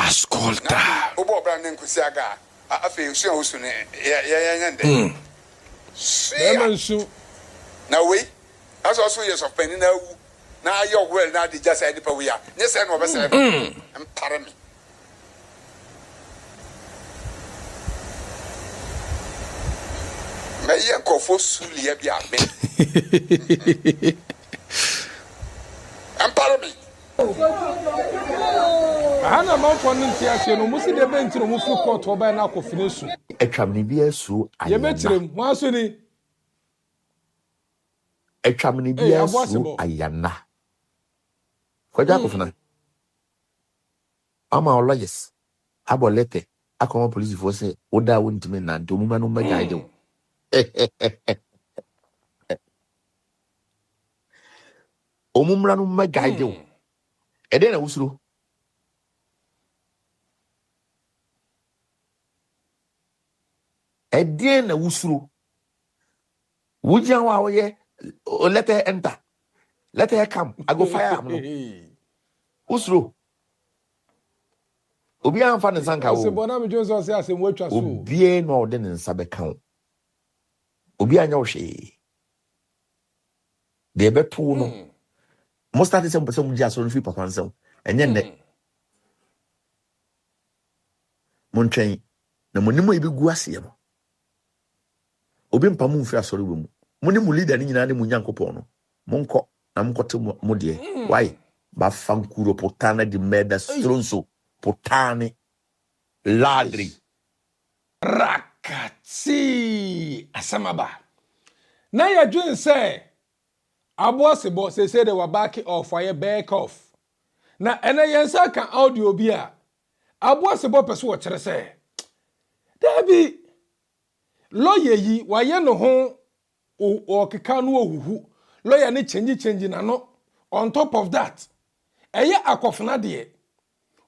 Ascolta. Obo brand nkusiaga afi usu usu ne ya ndɛ. Na we as also years of penny na wu na your well na the just say we are ne say no be say am pare me me ye kofo sulia bia me am pare me Hana man for ntiase no musi de bench no mu fi court oba na akofine su Etwamni bi asu ayana. Ye betirem ho aso ni Etwamni bi asu ayana. Kwadwo akofina. Ama lawyers abo lete akoma police force oda wontime na ndomuma no magaide wo. Omumra no magaide wo. Ede na wusuro. Ede na wusuro. Wujan wa woye let her enter. Let her come. I go fire am no. Usuro. Obi anfa ne sanka wo. Se bona me Jones say asem watwa so. Obi no ode ne nsa beka wo. Obi anya wo hwe. De beto no. Mo start say mpese mu dia so no fi papa nsem. Enye ne. Mo ntwen na mo nimo ebi gu ase no. Obi mpa mu mfi asori wo mu. Mo ni mu leader ni nyina ne mu nyankopon no. Mo nko na mo kote mo de. Why? Ba fankuro potana di meda stronzo. Potane ladri Ragazzi asamaba na ya dwen say aboasebo say they were back off back off na ene yensa kan audio bi a aboasebo pese wo kire say dabi lawyer yi waye no ho o keka no ohuhu lawyer ne change na no on top of that eye akofna de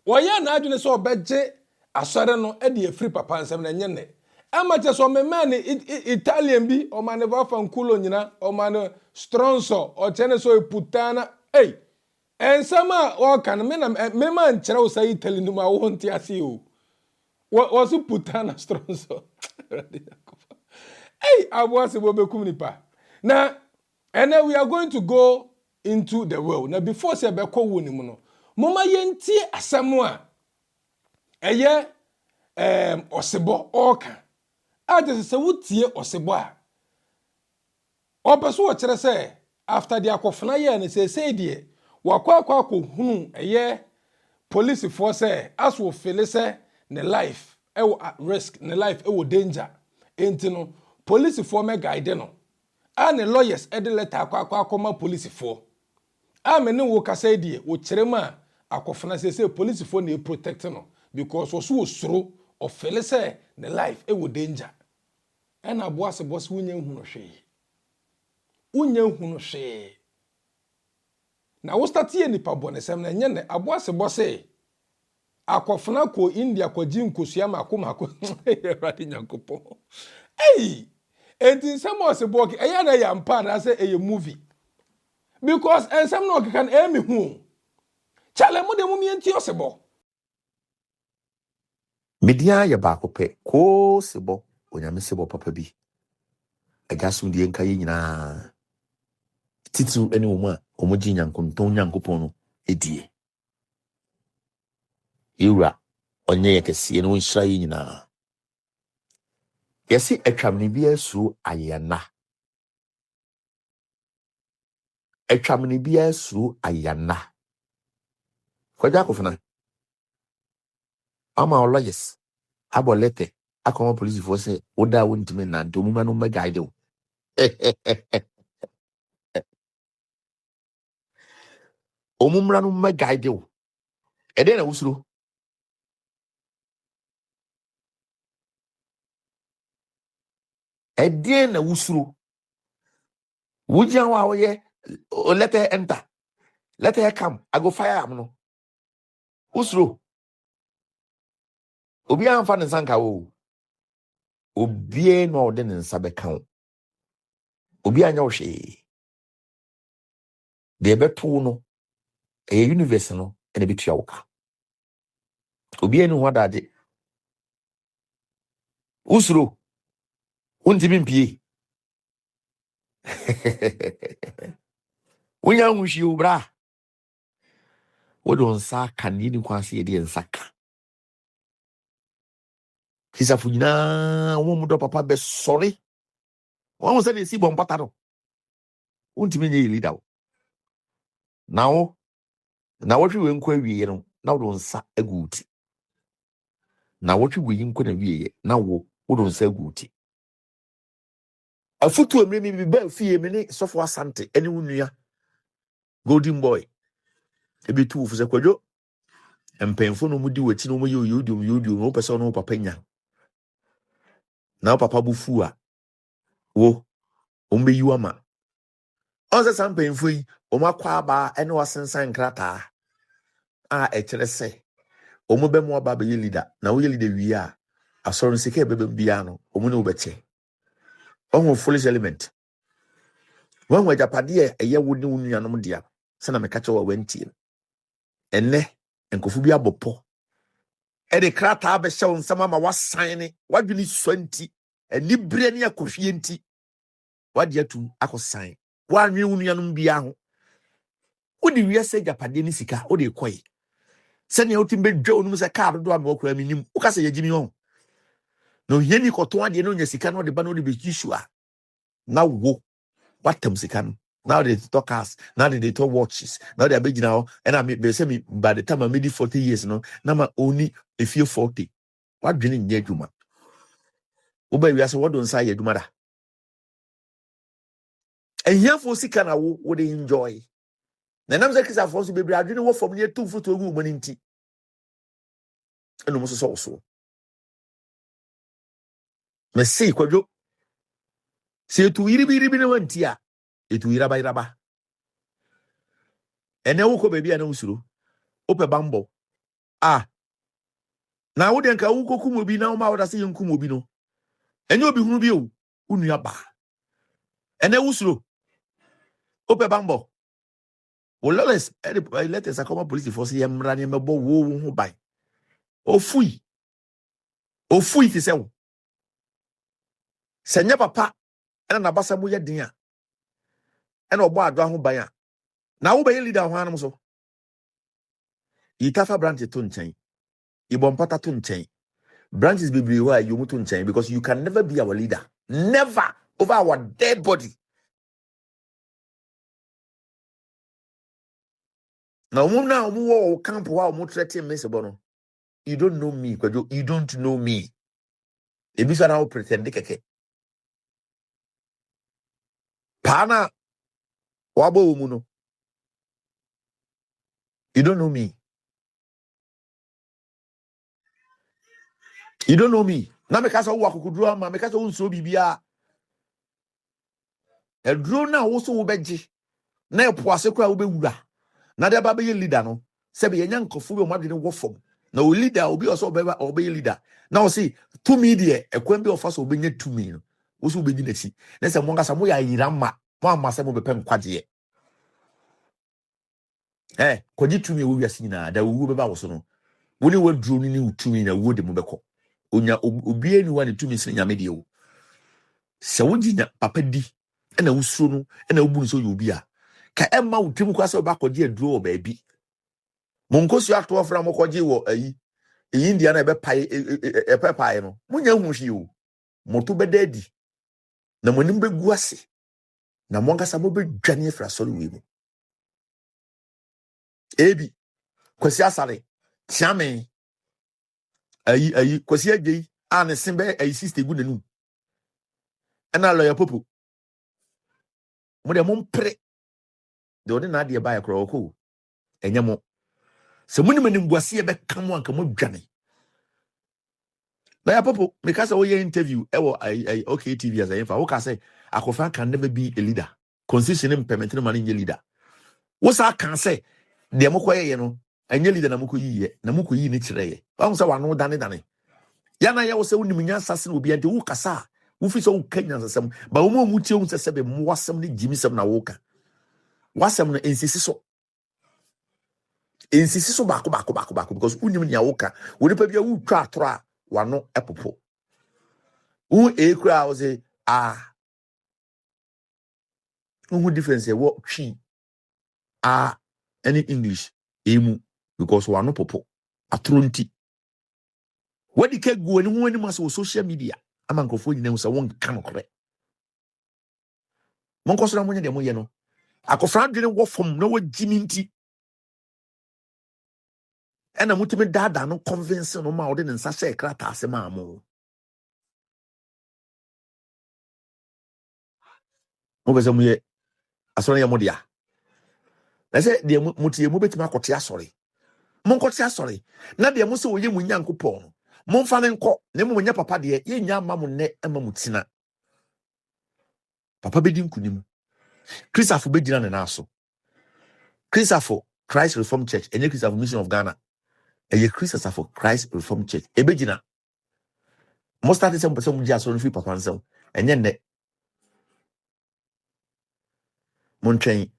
Waya na adwene so obeje asore no e de free papa nsem na nyene amache so me man Italian bi o man va fankulo nyina o man stronzo o chene so putana ensama o kan me na me man kire wo sai Italy no ma wo nti ase o wo so putana stronzo abwase bo bekum nipa na and then we are going to go into the world now before say be ko wo ni mu no Mama yentie asemu a eye osebo oka ade se wutie osebo a opeso wo kire se after the akofna ye ne se de wakwa hunu eye police force as wo feel say ne life e wo at risk ne life e wo danger enti no police for me guide no and the lawyers e de letter akoma police for amene wo kasa die wo kire ma akofna say police for na protect no because was suro of fele say the life e wo danger and aboase boss wunya hunu hwe na wo start ye nipa bonesem na nye ne aboase boss akofna ko India ko ji nkosua makoma ko radi nyankopon ensem o se boki eya na ya mpa na say eye movie because ensem no kan emi hu chale mo de mo mienti osebo media ya ba kope ko sebo onyame sebo papa bi agasum die nka ye nyina titu ene wo mu a omoji nyankonton nyankopon no edie yura onye yekese no nhyira ye nyina yesi etwamne bi asu ayana Kwadwo akofina ama lawyers abo lete akoma police force oda wontime na ndomuma no magaide wo omumra no magaide wo ede na wusuro wujan wa woye let her enter let her come I go fire am no usuro obi anfa ne sanka wo obi no ode ne nsa beka wo obi anya wo hwe de beto no universe no ene bitua wo ka obi enu ho daje usuro untimi mpie wonya huhyi ubra wodon sa kanni ni kwanse ye de nsaka kisafo nyina wo mu do papa be sorry won se de si bon pata no untimi nye leader wo na wotwe we nkwa wiye no na wodon sa aguti na wotwe we nkwa na wiye na wodon sa aguti afutu emre mi ba fie me ne sofo asante ene wunua golden boy ebitu fu se Kwadwo empenfo no mudi wati no mo yodio no pese no papa nya na papa bufu a wo ombe yiwama onse sampenfo yi omakwa aba ene wasensan krata a ekere se omobe mo aba be leader na wo leader wi a asoro sike bebe bia no omo ne obeche ohun foolish element wan wajapade eye wo ne wunua no dia se na meka che wa wantie enne enkofu bi abopo e de krata be hye nsama ma wasan ne wadwini swanti eni bre ne akohwie nti wade atum akosan wanwe wunua no bia ho wodi wiase japade ne sika wodi koi se ne otimbe dwa onum se card do am okura minim ukase yegimi ho no yeni koto ade no nya sika no de ba no de be jisua na wo watam sika no now they talk cars now they talk watches now they are big now and I be say me by the time I made 40 years no na ma only a few 40 what dwene nya adwuma wo ba wiase wo don sa ye adwuma da ehiafo sika na wo de enjoy na nam se kisa for so bebre adwene wo fom ne tu foto ogu mo nti eno mo so me sei Kwadwo se tu iribi ne wanti a etu iraba ene wo ko baby ana usuro ope bambo na wo de nka wo kokum obi na wo ma wo da se yenkum obi no enye obi hunu bi o unua ba ene usuro ope bambo wo lawless let us akoma police force ye mra ne mebo wo ho ban ofui ti se wo senya papa ena na basa mo ye din a ena obo ado ho ban a na wo be leader ho anum so itafa branch to nchen ibompata to nchen branches bibiri wa you to nchen because you can never be our leader, never over our dead body. Now omu camp wa omu threaten me sebono. You don't know me Kwadwo, you don't know me. Ebisa na o pretend keke pana wabo omu no. You don't know me. You don't know me. Na me kasa wo akokudro ama me kasa wo nso bibia. E dro na wo so wo beji. Na e poase kra wo bewura. Na de ba be leader no. Se be yenya nkofo be omadwene wo fom. Na o leader obi oso be leader. Na o see to me there ekwan bi ofa so obenya to me no. Wo so obegi na si. Na se mo ngasa mo ya yirama. Mo amase mo be pem kwaje. Kwaji to me wo wiase nyina da wo be ba wo so no. Wo ni wo dro ni utumi na wo de mo beko. Onya obi eni wa ne tumi sin nyame de wo se wo ginya papa di na wusuro no na wobu nso yobi a ka emma wutwim kwa se oba kogye aduro o baabi monkosu akto ofra mo kogye wo ayi India na ebe pai pai no munya huhwi o moto bedadi na monim begu ase na mongasa mo bedwane afra sori we mu ebi kwasi asare tiame ayi kwasi agei ane simbe ayi sister gu nanum ena lawyer popo mo de mo mpre de odi na de ba ya kro ko enye mo se mo ni mbuase ye be kam anka mo dwane lawyer popo me ka say wo ye interview ewo ai okay TV as I wo ka say Akofan can never be a leader constitution implement no man nye leader wo sa kan say de mo koye ye no enye leader na mo koyi ye na mo koyi ni kire ye wa say wano dane ya na ye wo say wonim nya asase obi ante wo kasa wo fi so wo kanya asasem ba wo mu tie wo se be mo wasem ni jimisem na wo ka wasem no ensisi so insisi so baako because unim nya woka wonipa bia wu twa atoro a wano epopo u ekura o say who difference e wo twi any English emu because wano popo atoro nti wadi ke gu ani ho ani ma so social media ama nkrofo nyina so won ka no kore mon ko so na monye de moye no akofra dwene wo fom na wo gimi nti ena mutime dada no convince no ma ode nsa se krata asema amo mo beze muye asore ya modia na se de mutie mu betima akote asore mon kote asore na de mu se oye mu nyankopon mon fa ne nko na mu nya papa de ye nya ma mu ne ema mutina papa bedi nkunim Christopher bedina ne naso Christopher Christ Reformed Church enye Christopher Mission of Ghana eye Christopher Christ Reformed Church ebegina mo start sem person mu dia so no fi papa nsem enye ne mon twen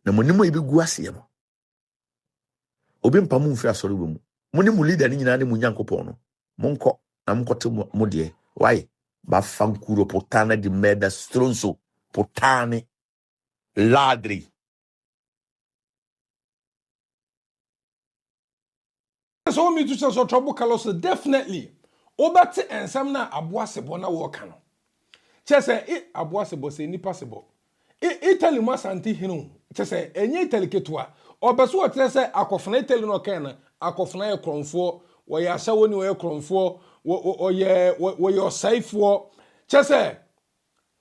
na monimo ebegu ase no obi mpamu mfi asori wo mu monimu leader ni nyina ne mu nyankopon no monko na monkote mo de why ba fankuro potana di meda stronzo potane ladri so me to say so trouble colors definitely obati ensam na aboasebo na wo ka no chese aboasebo se nipa sebo Italy mu asante hinu chese enye Italy ketua obeso wo chese akofna Italy no kan na akofna ye kronfo wo ya hyawo ni wo ye kronfo wo ye osaifo chese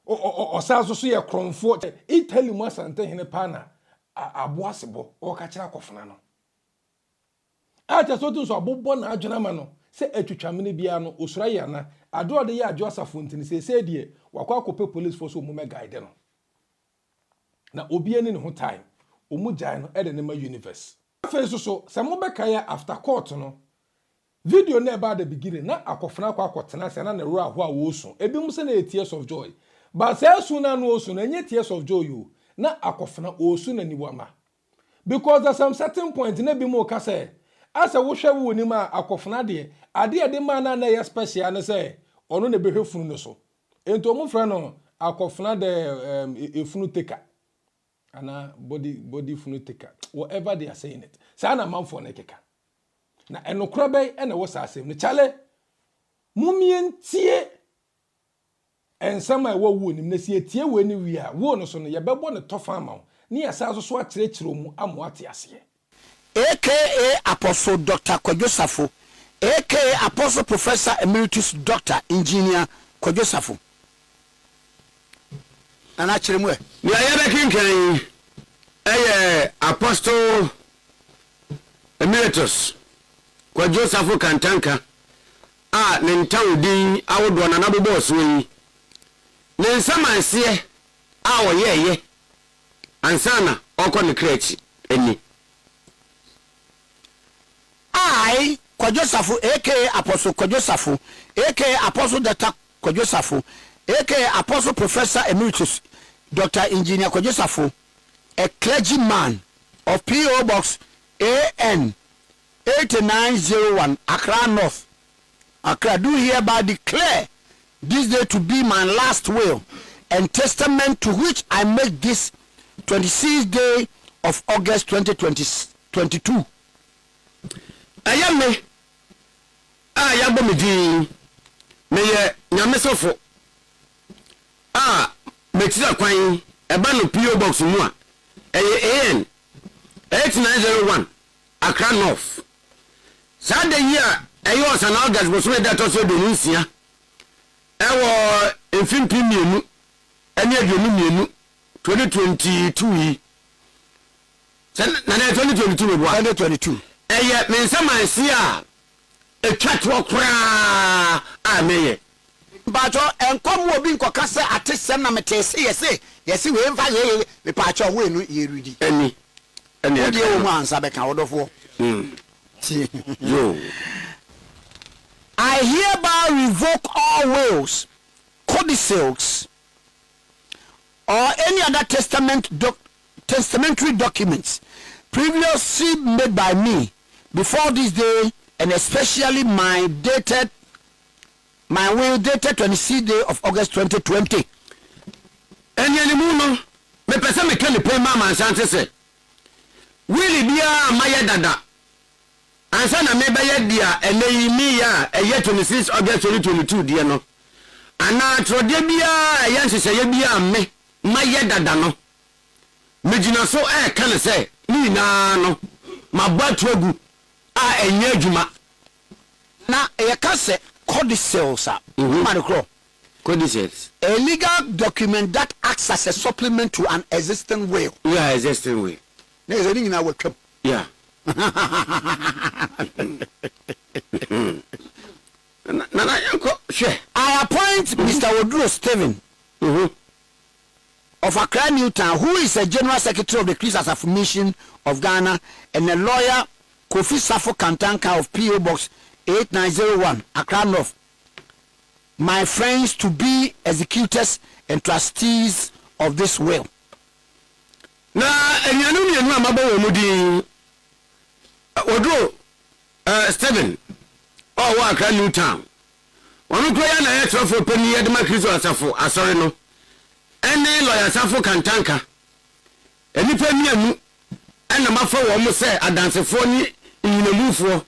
osaso so ye kronfo Italy mu asante hinu pa na aboasebo wo ka kira akofna no ata so tun so abobbo na adwena ma no se atwitwamene bia no osura ya na ado de ye adwo asafo ntini se de wakwa akope police force omu me guide no na obi ani ne ho time omu jai no e de ne ma universe face so se mo be kaya after court no video na about the beginning na akofena akotena se na ne ro aho a wo so ebi mu se na tears of joy but se su na no so na nye tears of joy you na akofena o su na niwama because at some certain point na bi mu ka say asa wo hwe wo ni ma akofena de ade ade ma na ya special na say ono na behwe funu no so ento mo frɛ no akofena de efunu teka ana body funu teka whatever they are saying it sa na manfo na keka na enokra bai ena wo sa asem no chale mumientie ensama wo wo nim na si etie wo ni wi a wo no so no ye bebo ne tofa ama ni ya sa so akyerɛkyerɛ mu amo ate ase aka Apostle Dr. Kwadwo Safo aka Apostle Professor Emeritus Dr. Engineer Kwadwo Safo ana kyerɛ mu ni ayebe kinkan Apostle Emeritus Kwadwo Safo Kantanka ne ntawdin awodo na nabobɔ so yi ne nsamanse woyeye ansana okɔ ne kreti eni Kwadwo Safo aka Apostle Kwadwo Safo aka Apostle Dr. Kwadwo Safo aka Apostle Professor Emeritus Dr. Engineer Kwadwo Safo, a clergyman of P.O. Box AN 8901 Accra North, Accra, do hereby declare this day to be my last will and testament to which I make this 26th day of August 2022. Ayame ayabo medi meye nyamesofo metira kwan eba no PO box mu a AN 8901 Accra North Sunday year ayo san August bo so da to so do nsia ewo enfimpi mienu ene aduonu mienu 2022 yi na 2022 bo 2022 me nsamansi a etwatwo kra ameye bacho enkom obi nkoka se atesem na metese yesi we mfa ye me pacho we no ye rudi eni odi o mu ansa be kan wodofo yo I hereby revoke all wills, codicils, or any other testamentary documents previously made by me before this day, and especially my will dated 26th day of August 2020. And Yanimuno, me pesa me can pay mama and Santa say, Willie be a Maya Dada. And son, I may buy a dear, and lay me a year 26 August 2022, dear no. And now, Trodebia, a Yancy say, be a me, Maya Dada no. Mijina so I can say, me no, my butt wogu, I a year. Now, a can codicils, sir. Codicils. A legal document that acts as a supplement to an existing will. Yeah, existing will. There's a thing in our club. Yeah. I appoint Mr. Kwadwo Stephen of Accra Newtown, who is a General Secretary of the Kwadwo Safo Mission of Ghana, and a lawyer, Kwadwo Safo Kantanka of P.O. Box 8901, Accra North, my friends, to be executors and trustees of this will. Na enyanu amabo omudi Kwadwo Stephen wa Accra Newtown. Wonu koya na yetrofo pani edema Kwadwo Safo asore no. Ene lawyer Safo Kantanka. Enipa mianu ena mafa wo mo se adansefo ni nyinamufo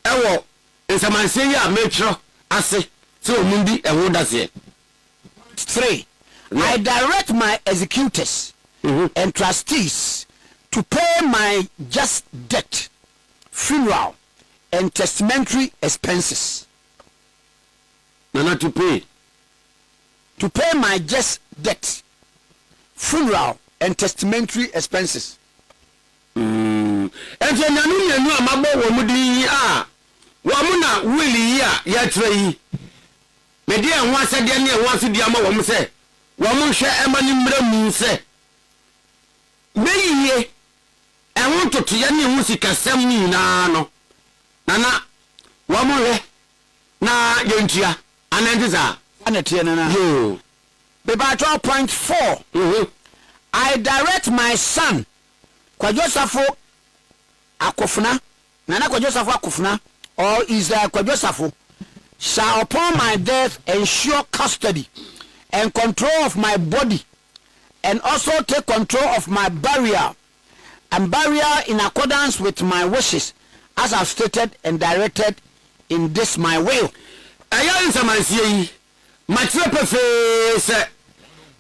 ewo nsamanse ya metro ase so mundi ewo dase. 3. I direct my executors and trustees to pay my just debt, funeral, and testamentary expenses. Nana to pay my just debt, funeral, and testamentary expenses. And nyanu amabo wo mudi wo mu na willi ya trei me dia ho asade ne ho asodi ama wo mu se wo mu hwe emani mra mu se beyiye ehun toto ya ne hu sikasam ni na no nana wo mu hwe na yentua anantiza Anatia nana. yo Beba 12.4. I direct my son Kwadwo Safo Akofuna, Nana Kwadwo Safo Akofuna, or is Kwadwo Safo, shall upon my death ensure custody and control of my body, and also take control of my burial in accordance with my wishes, as I've stated and directed in this my will. Ayan samansie matre pefe se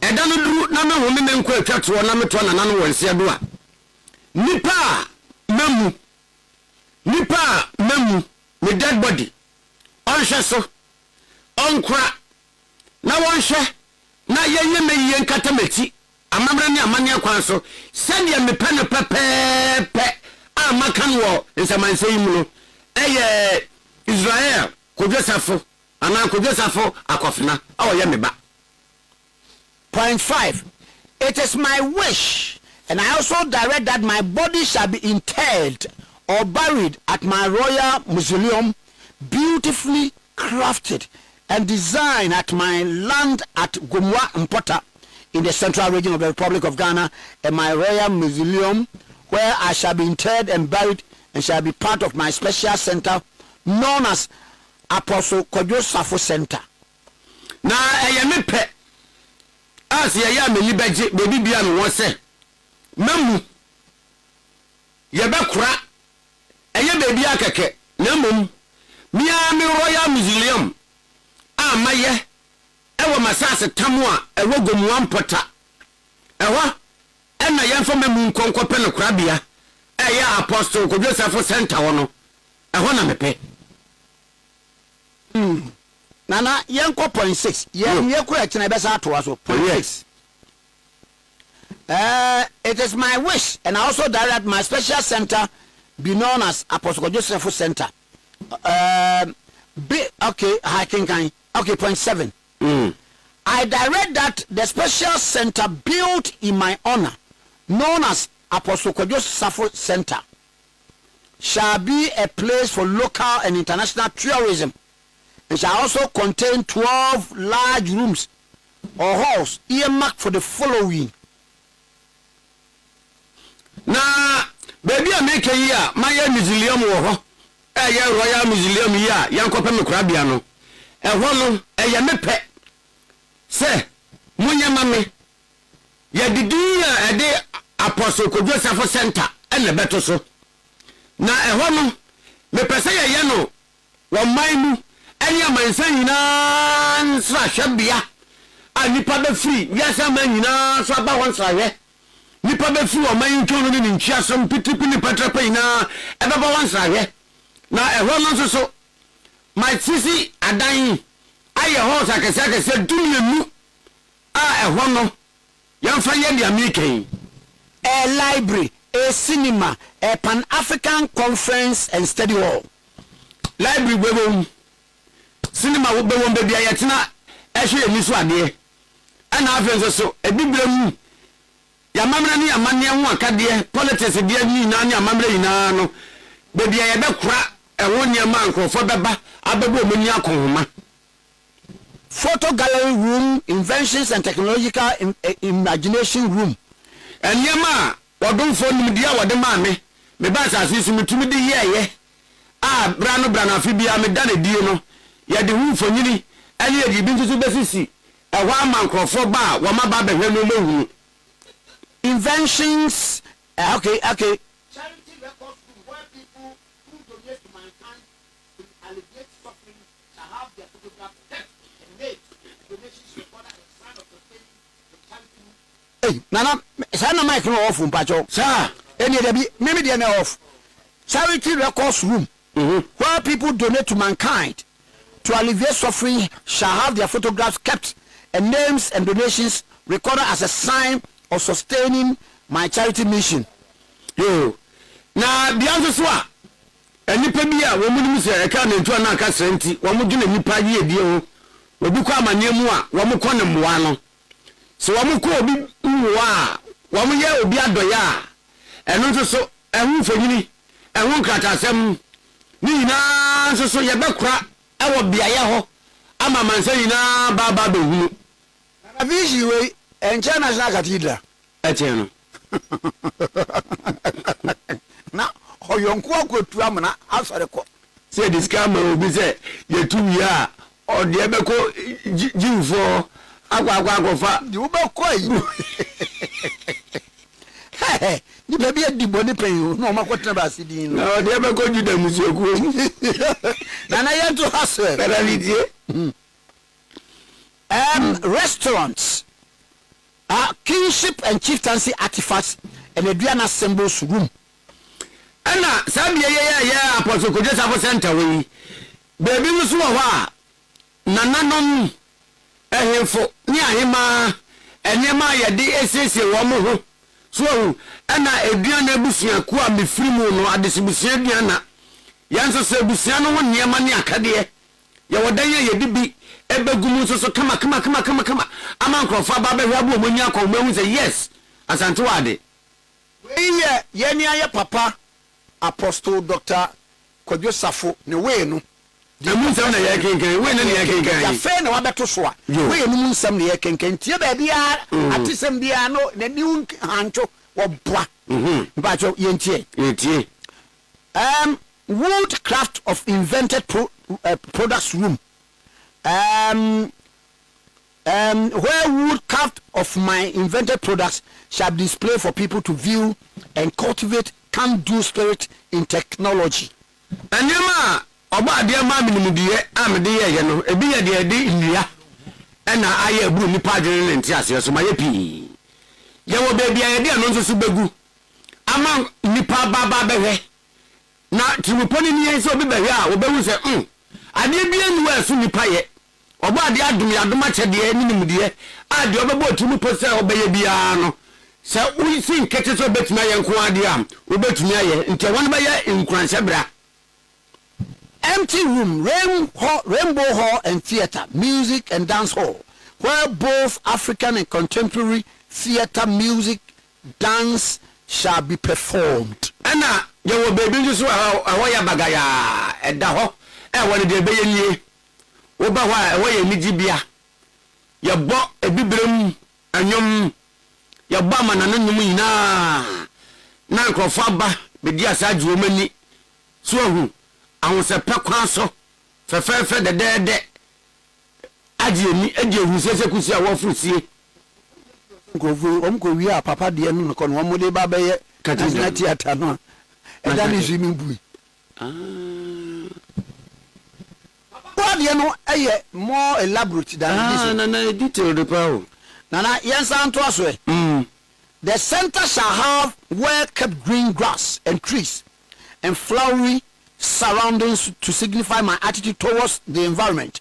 edanu duru na me ho me nko atwato na meto na nanu wonse do a nipa mamu me dead body onhwe so onkra na wonhwe na yenye me yen katamati amamra ne amane akwan so sɛdeɛ mepa ne pɛpɛɛpɛ a makan wɔ nsamansie yi mu no ɛyɛ Israel Kwadwo Safo ana Kwadwo Safo Akofena awoye meba. 0.5. It is my wish, and I also direct that my body shall be interred or buried at my royal mausoleum, beautifully crafted and designed at my land at Gomwa Mpota in the central region of the Republic of Ghana, and my royal mausoleum where I shall be interred and buried and shall be part of my special center known as Apostle Kwadwo Safo Center. Na me pe as ya me libeje bebi bia me won se mamu ye be kura bebi akeke na mum mia me royal museum amaye ewo masase tamu a ewo gomu ampota ewa ena yemfa mamu nkonkope no kura bia eya Apostle Kwadwo Safo Center wono eho na mepe. Nana yenko 0.6 ye kura china besa atoa so 0.6. It is my wish, and I also direct my special center be known as Apostle Kwadwo Safo Center. Okay, I think okay 0.7. I direct that the special center built in my honor, known as Apostle Kwadwo Safo Center, shall be a place for local and international tourism. It shall also contain 12 large rooms or halls earmarked for the following. Na baby a make yi a my museum wo ho Royal Museum yi a yankope me korabia no ho no mepe se munya mame ya didi a ede Apostle Kwadwo Safo Center ene beto so na ho no me pese ye no wo man mu ene amansan nyina nsra hwebia a nipa be free wiasa man nyina so aba won sra hwe nipa be free wo man ntwono ni ntwiasam pitipini patrapa nyina ebeba won sra hwe na ho no so my sisi adan aye ho sakese dumienu a ho no yamfa ye dia meken a library, a cinema, a Pan-African conference and study hall. Library webom, cinema webom baby ayatina, actually miss one day. And after so, a big room. Yamamra ni amania wakadia, politics dear ni nanya mamre inano. Baby I ever crack a 1 year man for baba, ababo munya kohoma. Photo gallery room, inventions and technological imagination room. And yama, wadon phone media wadema me ba sa asisu mitumi de ye brano afibia me dane die no ye de hu fonyini ene ye bi ntutu besisi e ho amankrofo ba wa ma ba behwe no mehu inventions okay charity records where people who donate to mankind to alleviate suffering shall have their photographs kept and made donations recorded as a sign of sustaining the charity. Hey, nana sana mic no off mpacho sir any dey be maybe dey na off charity records room where people donate to mankind to alleviate suffering shall have their photographs kept and names and donations recorded as a sign of sustaining my charity mission. Yo na bianzo so a enipa bi a wo munum se e ka na ntu na aka senti wo mudwene nipa yi edie ho obi kwa amanemu a wo mukọ ne mwa no so wo mukọ obi mwa wo mu ye obi adoya eno nso so ehu fonyini ehu nkratasem ni nyina nso so ye bekura ewo biaye ho ama mansa nyina baba behunu na vision we enche national cathedral eche no na oyonko akotu amna asore ko se discount obi se ye tu ya o de be ko jiufo agwa fa di wo be ko yi ni baby adibo ni pen no makotena ba sidin no o de be ko juda musioku na yento haswe reality restaurants kinship and chieftaincy artifacts and Adriana symbols room. Ana sabi ya Apostle Kwadwo Safo Center we. Baby musu wa nananom ehefo ni ahema enema ya de esese wo mo ho. So ana Adriana ebusia ku a mefiri mu no adesibusia aduana. Yanso se ebusia no ho niema ni akade. Ya wodan ya dibi ebegumu so kama amankrofo ba behwa bu omonya akọ mahu say yes asante wade we ye aye papa Apostle Dr. Kwadwo Safo ne we no de mun se na ye kenken we ne ye kenken ya fe na wabeto so a we no mun sam ne ye kenken tie ba bia atisem bia no na ni hancho wo bra ba cho ye ntie woodcraft of invented products room where woodcraft of my invented products shall be displayed for people to view and cultivate can-do spirit in technology. Anema oba ade ma minimudie amde ye no ebi ye de nnua na aye buru ni padre ne ntiase so maye pi ye wo be bia ye de no nso so begu ama nipa baba behwe na timuponi ni ye so be behwe a wo bewu se ade bia nu asu nipa ye oba ade adum achede ni nimudie ade obebo timupo se obeye bia no se wi sin kete so betuma ye nko ade am obetumi aye nti won be ye nkuranse bra. Empty room, rainbow hall and theater, music and dance hall, where both African and contemporary theater, music, dance shall be performed. Ana yewo baby so awoya bagaya eda ho won de be ye wo ba ho wo ye nigibia ye bo ebibrem anyom ye bo amana nanum nyina na nkrofo ba me dia saji o mani so hu awon se pe kwan so fe de aji eni eji hu sese kusi a wo frusie omko wi a papa de no ko no mo de ba be ye katina theater no e da ni swimming pool what you know more elaborate than this na detail de pa Nana yensa nto aso the center shall have well kept green grass and trees and flowery surroundings to signify my attitude towards the environment,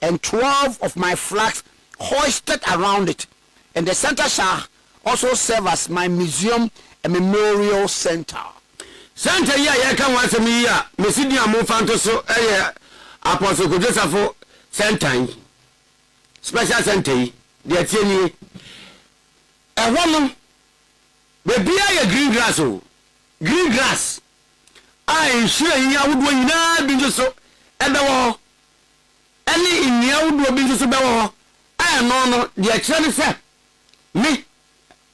and 12 of my flags hoisted around it, and the center shall also serve as my museum and memorial center. Center ya kan wase mi ya mesidi amu fanto so Apostle Kwadwo Safo center special center de tieni ehwono be bia ya green grass green grass ai hire yin awudo nyina bi nso ebe wo ani yin awudo bi nso be wo ai no de kire se me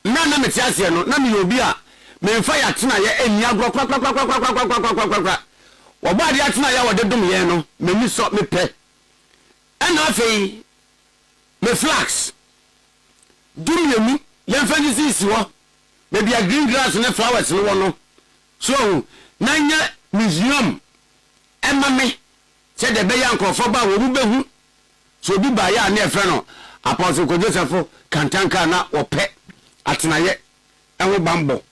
na metiase no na me obi a me mfa ya tena ye eni agro kwa oba de atena ya wode dum ye no me ni so me pe ana afei me flags dum ye mi ye mfa ni sisi wo me bia green grass ne flowers no wo no so nanya museum emame se de be yankofo ba wo mu behu so bi ba ya na efre no Apostle Kwadwo Safo Kantanka na ope atena ye enwo bambo.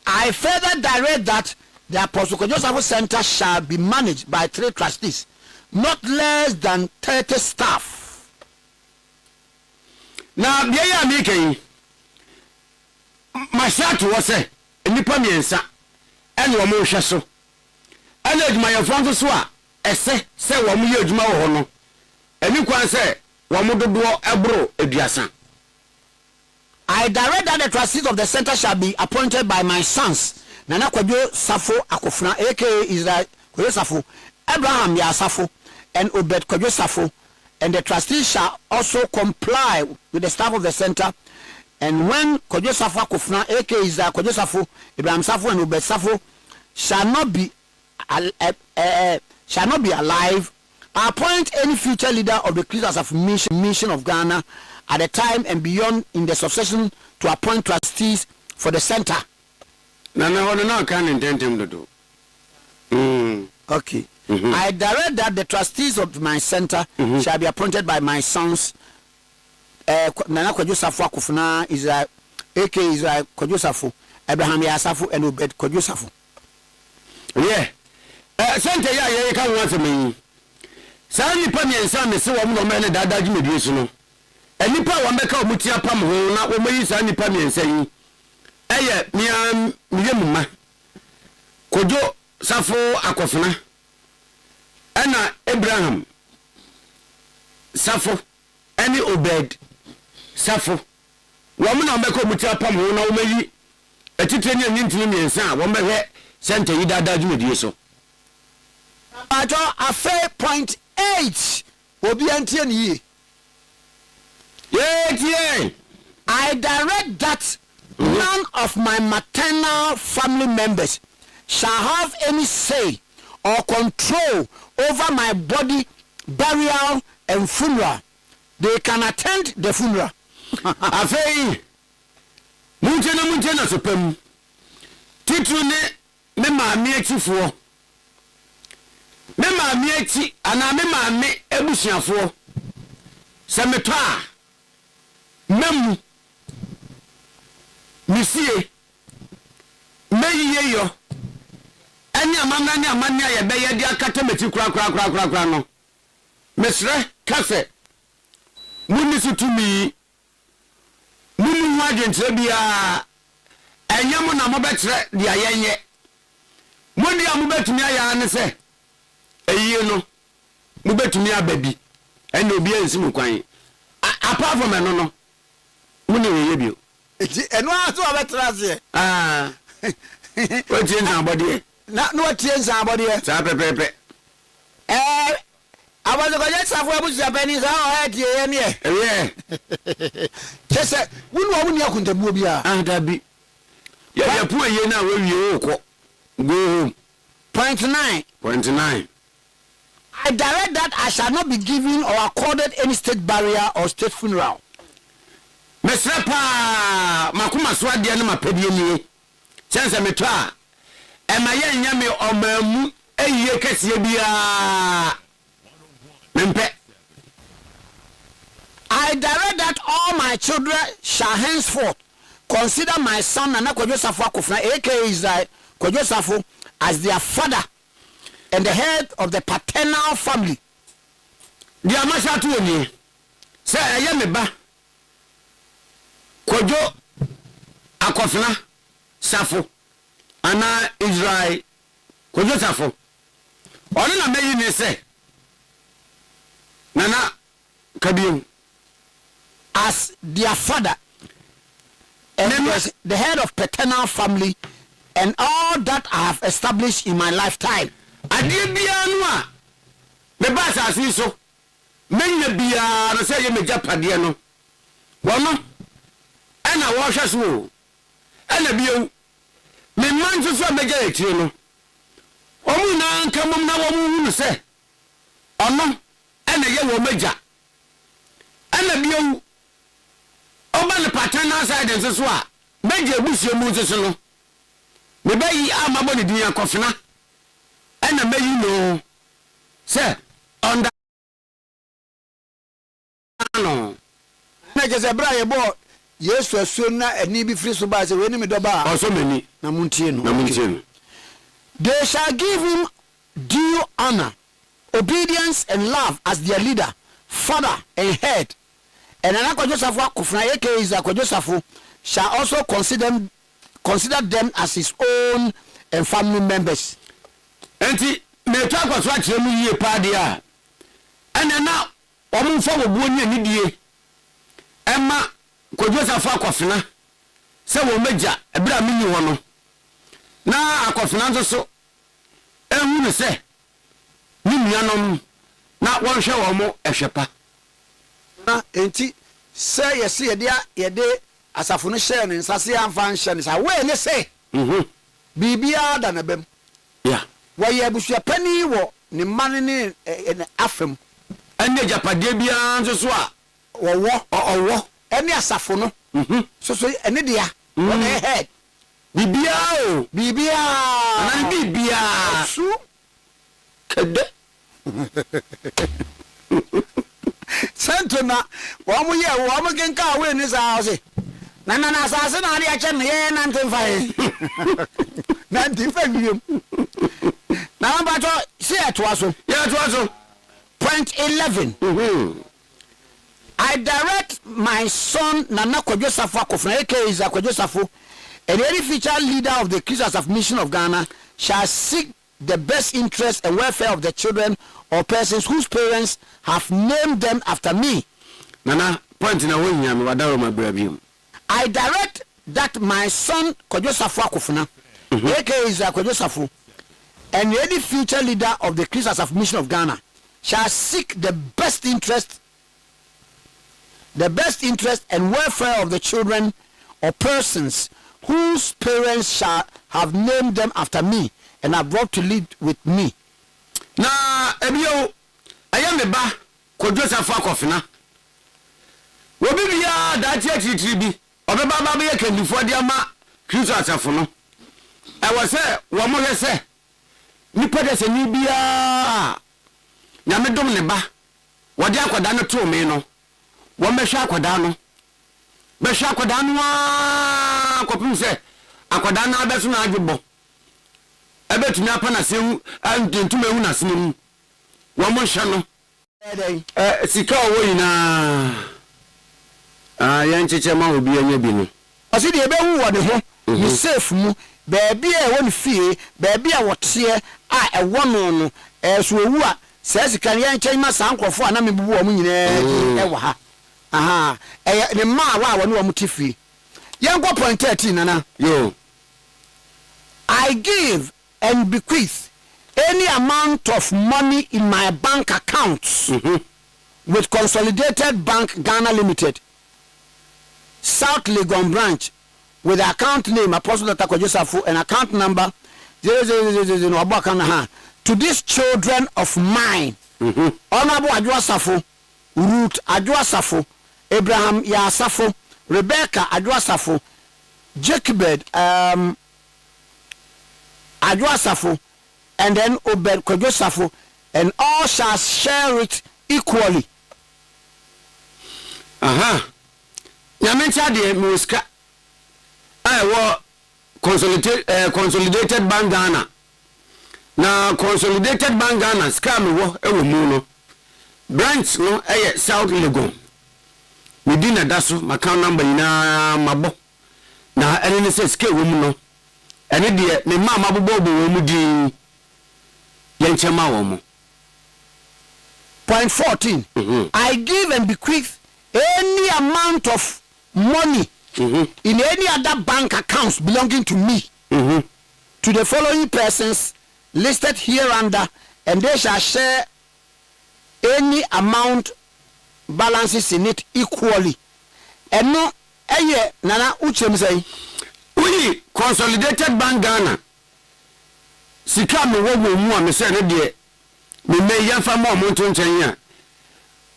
I further direct that the Apostle Kwadwo Safo Center shall be managed by 3 trustees, not less than 30 staff. Na bia ya mi kan mashatu wo se nipa miensa ene wo mo hwe so ene adwuma ye franso so a ese se wo mo ye adwuma wo no eni kwan se wo mo dodo ebro aduasa. I direct that the trustees of the center shall be appointed by my sons, Nana Kwadwo Safo Akofna, aka Israel Kwadwo Safo, Abraham Yasafo, and Obed Kwadwo Safo, and the trustees shall also comply with the staff of the center. And when Kwadwo Safo Akofna, aka Israel Kwadwo Safo, Abraham Safo, and Obed Safo shall not be alive, I appoint any future leader of the Christians of mission of Ghana at the time and beyond in the succession to appoint trustees for the center. No can intend him to do. Okay. I direct that the trustees of my center shall be appointed by my sons, Nana Kwadwo Safo Akofna, Israel, aka Israel Kwadwo Safo, Abraham Yasafo, and Obed Kwadwo Safo. Yeah. Center ya kan want me. Sa nipa miensa me se wo mo no me dada gi medie su no. Enipa wo mbeka omutia pam ho na wo mayi sa nipa miensa yi. Eye miye muma. Kwadwo Safo Akofna. Ana Abraham Safo ani Obed Safo. Wo mo na mbeka omutia pam ho na wo mayi etitire ni antini miensa wo mbehwe center yi dada gi medie so. Ajo afe point 8 obi antie ni ye. Yeah. I direct that none of my maternal family members shall have any say or control over my body, burial, and funeral. They can attend the funeral. Afei, munchena sopem. Titru ne maami echifuo. Me maami echi ana me maami ebusuafo. Se metwa memu misie meyiye yo ani amana ye beye dia kata meti kura no mesre kase muni situmi muni wadentre bia enyam na mo betre dia yenye muni amubetumi aya ne se eyiye no mo betumi ababi ene obi ensim kwan apart from no muni ye bio eno aso abetraze o tie nsan body na no tie nsan body sa pepepe abazo Kwadwo Safo abusu pani sa o hetie ye ne chese wunu o muni akuntabu obi a dabi ya pu ye na we wie okọ Go home. Point 9. Point 9. I direct that I shall not be given or accorded any state barrier or state funeral. Mesra pa makuma swade na mapedie nie. Chance me twa. E ma ye nya me omamu eyiye kese bia. Mempe. I direct that all my children shall henceforth consider my son Nana Kwadwo Safo Akofna, aka Israel Kwadwo Safo, as their father and the head of the paternal family. Dia masha tu oni. Se eye me ba. Kwadwo Akofna Safo ana Israel Kwadwo Safo. Oni na meyi ni se. Nana Kabiu as their father and the head of paternal family and all that I have established in my lifetime. Adie bia no a me ba asase so menya bia no se ye me japade no wono ana wo hwe so ana bia me man so meja etire no omu na nka mum na wo mu hu se ono ana ye wo meja ana bia oba le paternal side nso so a meja ebusie mu nso no me bayi amabo ne din Akofna ana meyi no se onda no na je bra ye bo Yesu asuo na ani bi firi so ba se we ni me doba also many na muntie no no. They shall give him due honor, obedience and love as their leader, father and head. And Nana Kwadwo Safo Akofna, aka Israel Kwadwo Safo, shall also consider them as his own and family members. Enti me twa kwaso a kire mu yie pa de a ana na omu fa wobuo ni anidie ema Kwadwo Safo Akofna se wo meja ebra mini ho no na Akofna nso so ehu ne se ni nuanom na won hwe wo mo ehwepa Na enti se yesi yede asafo no share ne nsase amfa nhye ne sa we ne se bibia da na bem ya waye abusua pani wo ne man ne afem ene japade bia nso so a wo ene asafo no so ene dia won head bibia o bibia na bibia su kede sentona wo mo ye wo mo genka we ni sa se na asase na ade a che me ye na ntemfa na ntemfa wiem na ba to se etoa so point 11 I direct my son Nana Kwadwo Safo Akofna, aka Israel Kwadwo Safo, and any future leader of the Christians of Mission of Ghana shall seek the best interest and welfare of the children or persons whose parents have named them after me. Nana, point na wo nya me wadaro mabrabim. I direct that my son Kwadwo Safo Akofna, aka Israel Kwadwo Safo, and any future leader of the Christians of Mission of Ghana shall seek the best interest and welfare of the children or persons whose parents shall have named them after me and are brought to live with me. Na ebio ayame ba Kwadwo Safo Akofna obi bia da tiatiri bi obeba ba be kandifo de ama Kristo asafo no e wo se wo mo hwe se nipa de se ni bia na me dom ne ba wo de akwada no to me no wo me hwa akwada no be hwa akwada no a kopim se akwada na abeso na adwebo ebetumi apa na sewu antuntum ewu na sinem wo mo hwa no sika owo yina yan cheche ma obi anya bi no ase de ebewu wo de ho ni safe mu baabi a won fie baabi a wote a ewo no so owu a se sika yan chen ma sankrofo a na mebubu wo mu nyina ewo ha aha ne ma wa wo ne wo mutifi yan go point 13 nana yo I give and bequeath any amount of money in my bank accounts with Consolidated Bank Ghana Limited, South Legon branch, with the account name Apostle Dr. Kwadwo Safo and account number 000 no abaka na ha to these children of mine honorable Kwadwo Safo Ruth Kwadwo Safo Abraham Yasafo Rebecca Kwadwo Safo Jacobed Kwadwo Safo and then Obed Kwadwo Safo and all shall share it equally. Nyamencha de muska consolidated bank Ghana na consolidated bank Ghana scam wo ewo mu no branch no South Legon Medina daso account number ina mabo na ene ne se scale wo mu no ene de me ma mabobo wo mu di yenchema wo mu. Point 14. I give and bequeath any amount of money in any other bank accounts belonging to me to the following persons listed hereunder, and they shall share any amount balances in it equally. And no, nana uchem say we consolidated bank Ghana sika me wo mu a me say ne de me yamfa mo monto nchen ya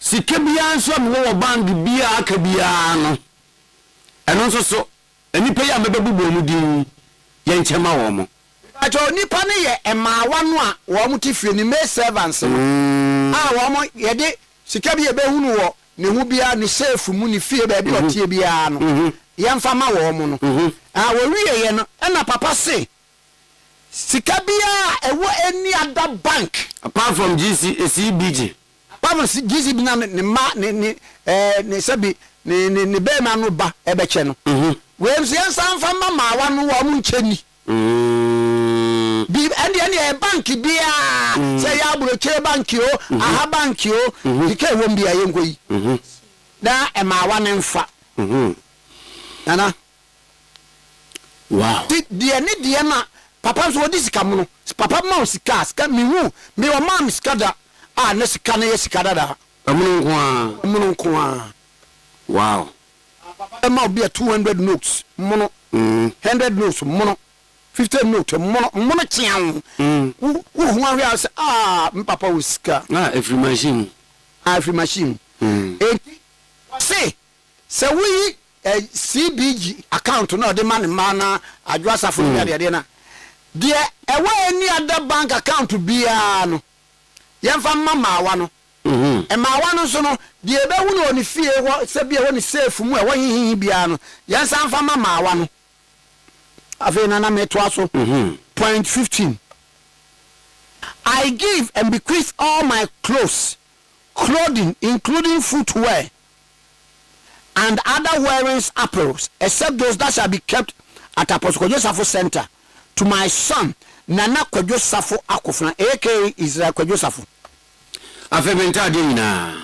sika bia nso me wo bank bia aka bia no eno nso so enipa ya mebebubo mu din ye nchema wo mo ajo nipa ne ye emaawa no a wo mo tifie ni me servants no wo mo ye de sika bia be hunu wo ne hu bia ne safe mu ne fie ba bia otie bia no yamfa ma wo mo no wo wiye ye no na papa say sika bia ewo any other bank apart from CBG apart from GCB na ne ma ne sabi ne be ma no ba ebeche no we mse san fa ma wa no wo mu ncheni bi ande e bank bia say ya buroche bank o aha bank o dike wo mbia ye ngoyi na e ma wa ne mfa nana wow die na papa so wodi sika mu no papa ma sika mi hu mi o ma mi sika da na sika na ye sika da amuno nko a wow papa ma obi 200 notes mono 100 notes mono 50 notes mono chian hu ahwe ase mi papa wo sika every machine say we CBG account no de man na Kwadwo Safo de na de ewe any other bank account bia no yemfa mama no maawa no so no de ebe hu no ni fie wo se bia wo ni safe mu e wo hihi bia no yensa mfa mama no afi na meto aso point 15 I give and bequeath all my clothing including footwear and other wearings apparels except those that shall be kept at Apostle Kwadwo Safo Center to my son Nana Kwadwo Safo Akofna aka Israel Kwadwo Safo afa mentade nyina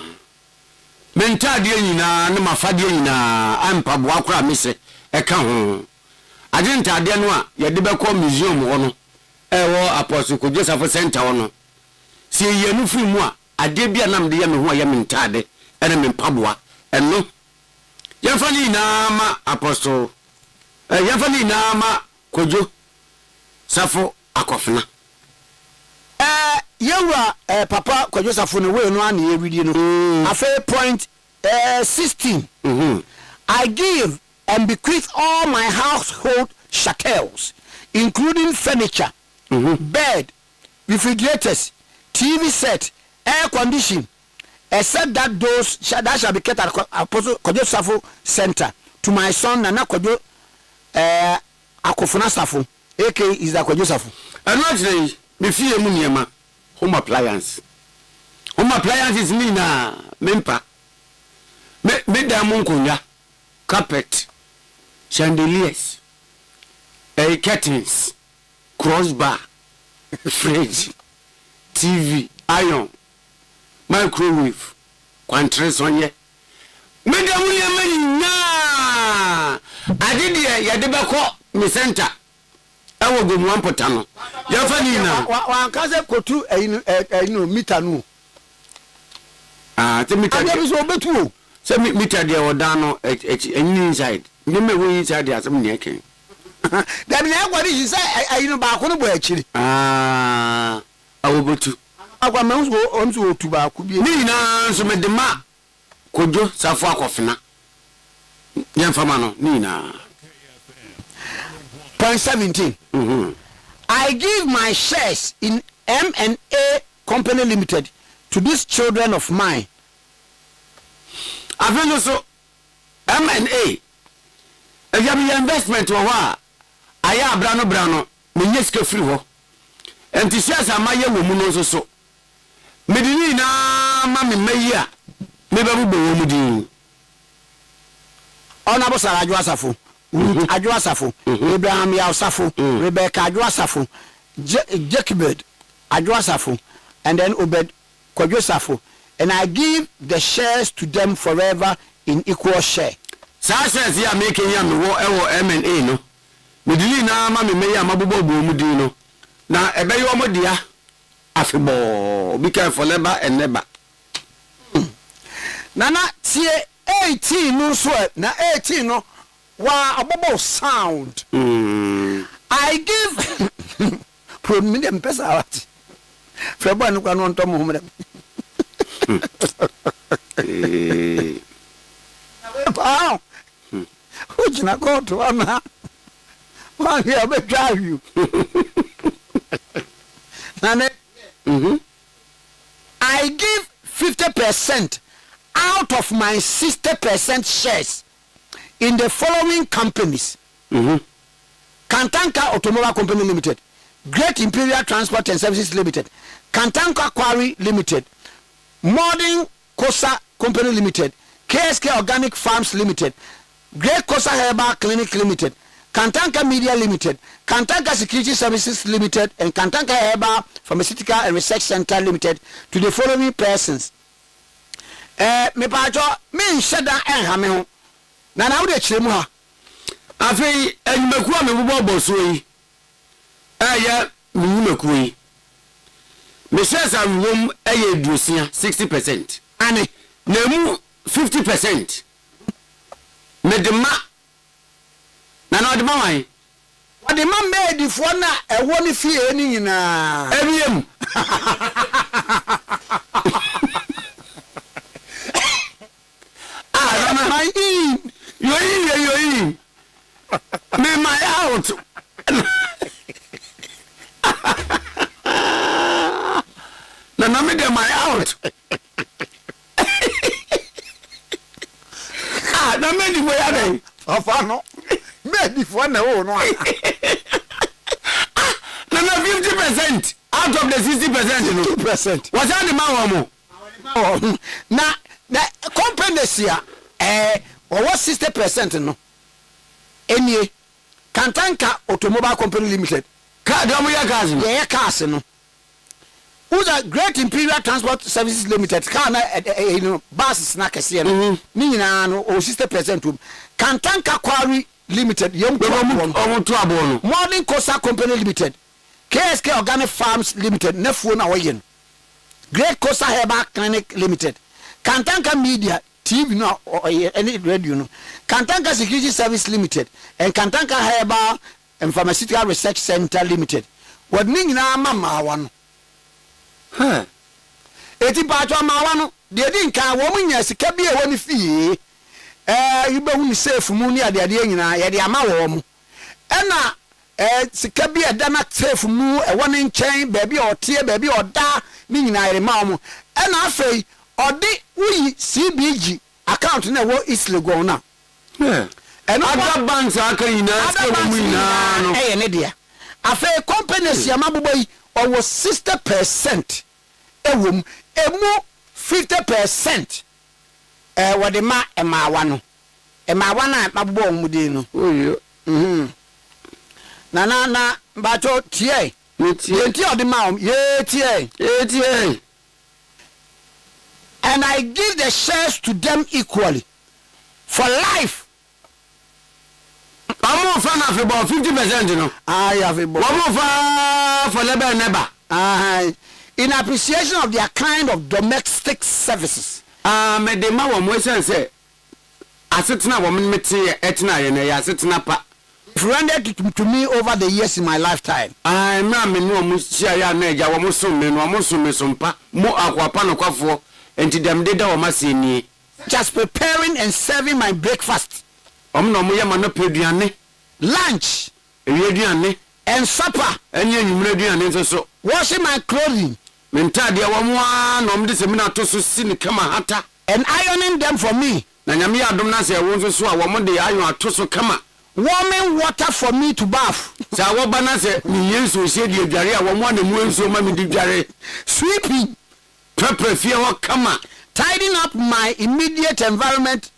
na mafade nyina ampa bo akora mese eka ho agentade no a ye de beko museum wo no wo Apostle Kwadwo Safo Center wo no si ye no fu mu a ade bia nam de ye me ho ye mentade ene me mpaboa eno yemfa ni na ma Apostle yemfa ni na ma Kwadwo Safo Akofna yewa papa Kwadwo Safo no we no an ye ridi no afa point 16 I give and bequeath all my household chattels including furniture bed refrigerators TV set air condition except that those that shall be kept at Apostle Kwadwo Safo Center to my son Nana Kwadwo Akofna Safo aka is the Kwadwo Safo another me fie mu niema home appliances mean na mempa me da mu nkonya carpet chandeliers curtains crossbar fridge TV iron microwave kwantres onye me da mu niema na adide ya de beko me center ewo go mu ampota no ya fa ni na wa kaze kotu no meter no te meter anya bi so betu o se meter de o dan no inside ni me we inside asem ni eken That means everybody is say you know back on the way actually. I will go to. I want me to to back. Nina so me de ma Kwadwo Safo akofina. Yemfama no Nina. Point 17. I give my shares in M&A Company Limited to these children of mine. I feel so M&A. If you have investment, I have brano, me yeske free ho. And to share some my woman so. Medina, mammy, Maya, maybe we will do. Honorable Kwadwo Safo, Kwadwo Safo, Abraham Yao Safo, Rebecca Kwadwo Safo, Jacobed Kwadwo Safo, and then Obed Kwadwo Safo, and I give the shares to them forever in equal share. Says you are making yam M&A no. Medina, mammy, Maya, Mabubo, Mudino. Now, a baby, my dear, Afibo, be careful, never and never. Nana, see 18 no sweat, na 18 no, wa a bubble sound. I give pro million pesos out. February no can want to move. Wow. Who's not go to Anna? One here will drive you. Nana, I give 50% out of my 60% shares in the following companies. Kantanka Automobile Company Limited, Great Imperial Transport and Services Limited, Kantanka Quarry Limited, Modern Kosa Company Limited, KSK Organic Farms Limited, Great Kosa Herbal Clinic Limited, Kantanka Media Limited, Kantanka Security Services Limited, and Kantanka Herbal Pharmaceutical and Research Center Limited to the following persons. Me pacho me sheda enha me ho na na wo de kire mu ha Afei enyimaku a me bobo so yi aya me nyimaku yi me shares are room aya duosia 60% ane na mu 50% me de ma na de ma wan what the man made if one na e wo ni fie ni nyina ebiem you're in. Me my out. Na me de my out. Na me di boya dey. Ofa no. Me di fo na wo no. Na 50% out of the 60% no. 2%. What's that the man mo? Na companies here or what 60% no. Enie Kantanka Automobile Company Limited. Ka do mo ya gas no. Yeah, cars no. Who's a Great Imperial Transport Services Limited? Car na you know buses na kese no. Ni nyina no o 60% Kantanka Quarry Limited yem omo to abo no. Modern Kosa Company Limited. KSK Organic Farms Limited nefuo na woyen. Great Kosa Herbal Clinic Limited. Kantanka Media TV no or any radio no. Kantanka Security Service Limited and Kantanka Herbal and Pharmaceutical Research Center Limited. What ning na mama one. Eti patwa ma wano de di nka wo munya sika bi e woni fie you be hu safe mu ni ade ade nyina ye de ama wo mu ena sika bi e da na safe mu e woni nchen ba bi otie ba bi oda ni nyina ye ma wo ena afei odi uyi CBG account na wo Islegon na other banks aka nyina se mu nyina no ne dia afei companies ya mabobo yi owo 60% ewom emu 50% what the ma emawa na mabobo mudi no oyo na bacho tie tie odi ma ye tie and I give the shares to them equally for life. I'm fan of about 50% no. I have about for labor never. In appreciation of their kind of domestic services. Me de ma wo mo say asetena wo me tie etina ye na ya asetena pa rendered to me over the years in my lifetime. I me no musia ya na eja wo musom me no musom me sompa mo akwapa no kwafo enti dem de da wo maseni Just preparing and serving my breakfast, no mo yema no peduane lunch, ewiaduane and supper, enye nyumre aduane nso washing my clothing, mentade wo mo a no mde se me na to so sini kama hata and ironing them for me. na nyame ya dom na se wo nso so a wo mo de ayon ato so kama. Warming water for me to bath. Sa wo bana se ni yenso se di adware a wo mo na mu enso ma me di dware. Sweeping, Prepare fie ho kama. tidying up my immediate environment.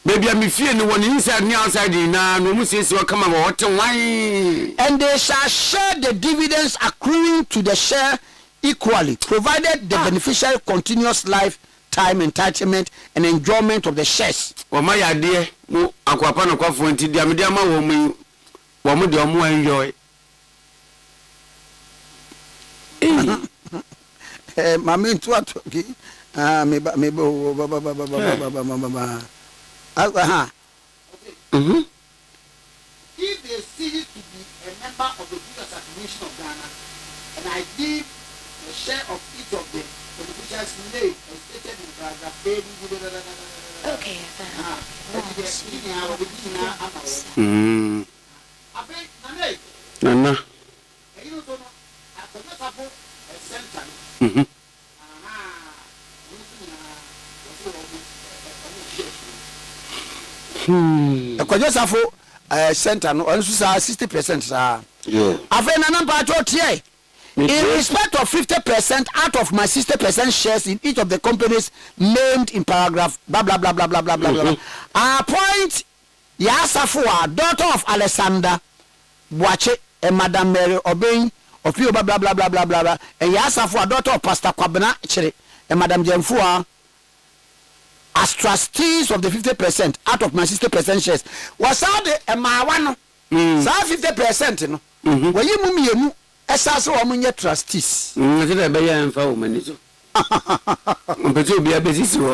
Baby am fie ni woni inside ni outside na no mu se ho kama wo hote wan. And they shall share the dividends accruing to the share equally, provided the beneficiary continuous lifetime entitlement and enjoyment of the shares. Wo ma ya de mo akwapa no kwafo nti dia me dia ma wo mu wo mo de o mo enjoy. Mami ntu atoki me ba If they cease to be a member of the Business Administration of Ghana, and I give a share of each of them, the beneficiaries name as stated in paragraph A. Okay. Nana. Kwadwo Safo center no on 60% sa. Yeah. Afa na number tie. In respect of 50% out of my 60% shares in each of the companies named in paragraph blah blah blah blah blah blah blah. I appoint Yasafo, daughter of Alexander Boache and Madam Mary Obey of you blah blah blah blah blah blah, and Yasafo, daughter of Pastor Kwabena Chere and Madam Jemfua as trustees of the 50% out of my 60% shares. Was out the my one 50% no. When you move esase wo munye trustees. Se da be ya mfa wo mani so. Mpeto bia bezisi wo.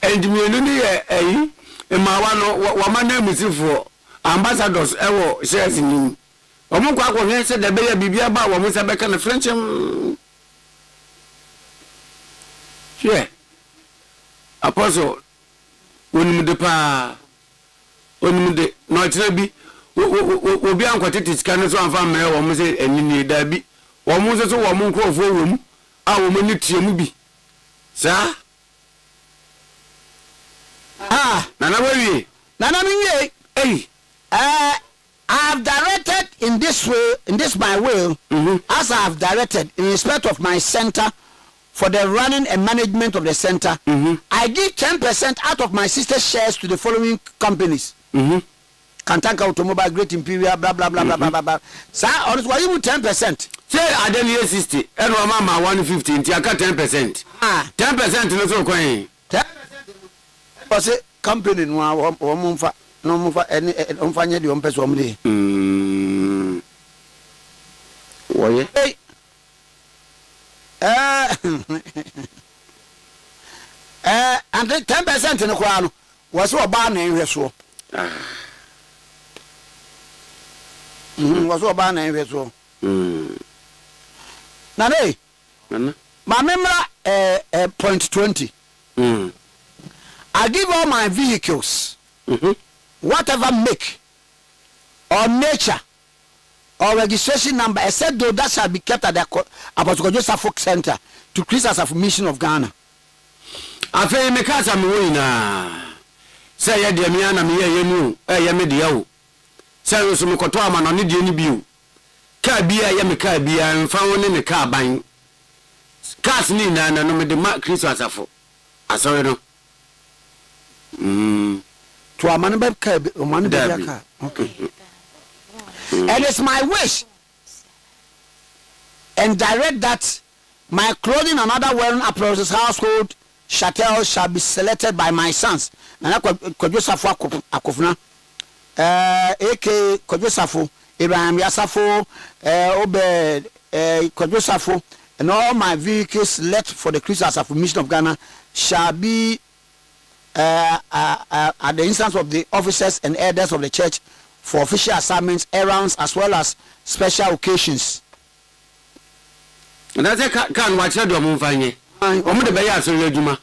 And me no ni eh ma wa no wa ma na musifo ambassadors ewo shares ni. Omo kwa kwa hwe se da be ya bibia ba wo musa be ka na French. Sure. Apostle onimde pa onimde no tire bi obi ankwatete sika no so anfa mere wo mo se enini da bi wo mo so wo mo nkrofo wo mu a wo mo ni tie mu bi sa nana wawie Nana minye eh I have directed in this way, in this my will, as I have directed in respect of my center for the running and management of the center. I give 10% out of my sister shares to the following companies. Kantanka Automobile, Great Imperial, blah blah blah blah blah blah. Sir, honest, why you 10%? say adeni 60 and wa mama 150 nti aka 10%. 10% no so kwan. 10% was a company no mfa no mfa any mfa de ompeso omde. Woye. Hey. And 10% no kwa no was oba na enhwe so. Was oba na enhwe so. Na nei. Nana. My member point 20. I give all my vehicles, whatever make or nature or registration number, except though that shall be kept at the Kwadwo Safo Center to Christ as a mission of Ghana. Afa me kasa me wo ina. Say ya de me ana me ye nu, ya me de yawo. Say so me koto ama no ne de ni biu. Ka bia ya me ka bia mfa woni ne ka ban. Cars ni na no me de ma Christ asafo. Asori no. To a man car. Okay. And it's my wish and direct that my clothing and other wearing apparels household chattel shall be selected by my sons. And I Kwadwo Safo Akofuna AK Kwadwo Safo Ibrahim Yasafo Obed Kwadwo Safo, and all my vehicles let for the Christ as a mission of Ghana shall be at the instance of the officers and elders of the church for official assignments, errands, as well as special occasions. And that's a can watch your mumfanye. I'm the Bayas Juma.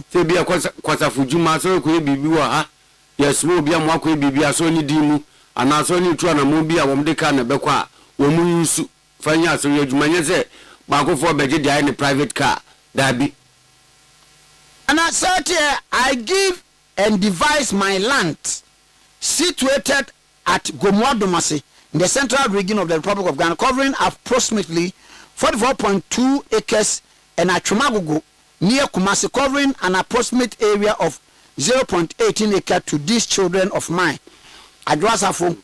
Say be a Kwasafu Juma, so could be Bua. Yes, will be a more could be a Sony Dimu, and also need to an Amobia, Womdekan, Bequa, Womus, Fanya, so your Juma, Marco for Begia in a private car. That be. And I said here, I give and devise my land situated at Gomoadomasi in the central region of the Republic of Ghana, covering approximately 44.2 acres, and at Chumagogo near Kumasi, covering an approximate area of 0.18 acre to these children of mine. Adwasafo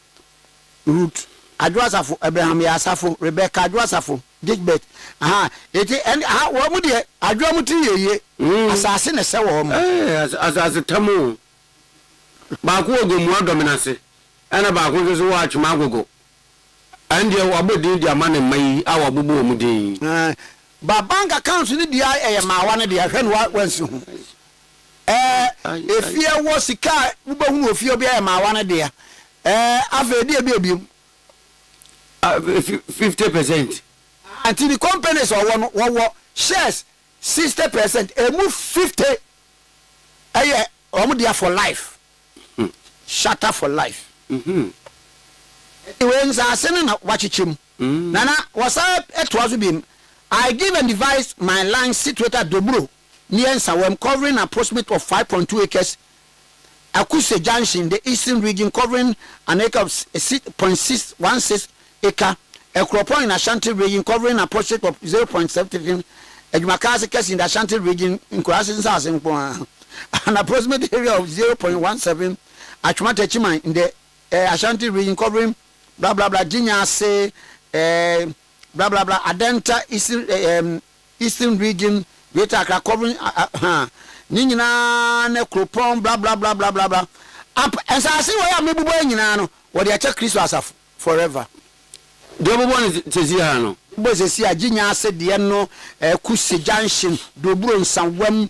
Ruth, Adwasafo Abraham Yasafo, Rebecca Adwasafo, Digbet. It and how would you Adwamuti assassin a sour as a tamu. Baku go more dominancy, and about who is watch Magogo. And your abode their man and my our bubu mudi. But bank accounts in the eye, my one of the friend went soon. If you was a car, who if you be my one idea, I've dear baby 50%. Until the companies or one shares 60%, and move 50 a year, or for life. Shut up for life. When I sending a watch him, Nana was up at was been. I give and devise my land situated at Dobro, near Sawam, covering approximate of 5.2 acres. Akuse Junction, the eastern region, covering an acre of 6.616 acre. A Cropon in Ashanti region, covering a approximate of 0.17. A Jumakasi in the Ashanti region, in Kurasins House, an approximate area of 0.17. Achumate Chima in the Ashanti region, covering blah blah blah, Jinya say, blah blah blah, Adenta eastern region, Greater Accra, covering Nina Necropon, blah blah blah blah blah blah. Up as I see why I'm maybe going in, what they check Christmas forever. Double one is Tiziano. Was a sea, Jinya said the Eno, Kusi Junction, Dobro and Sanwem,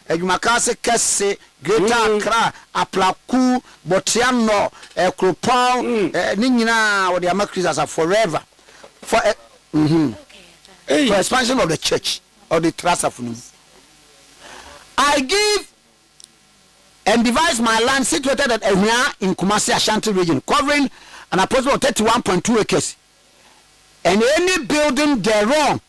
Jumakase Kesse, Greater Accra, Aplaku, Botiano, Cropon, Nina, or the Amakris are forever. For expansion of the church or the trust of them. I give and devise my land situated at Enya in Kumasi Ashanti region, covering an approximate of 31.2 acres, and any building thereon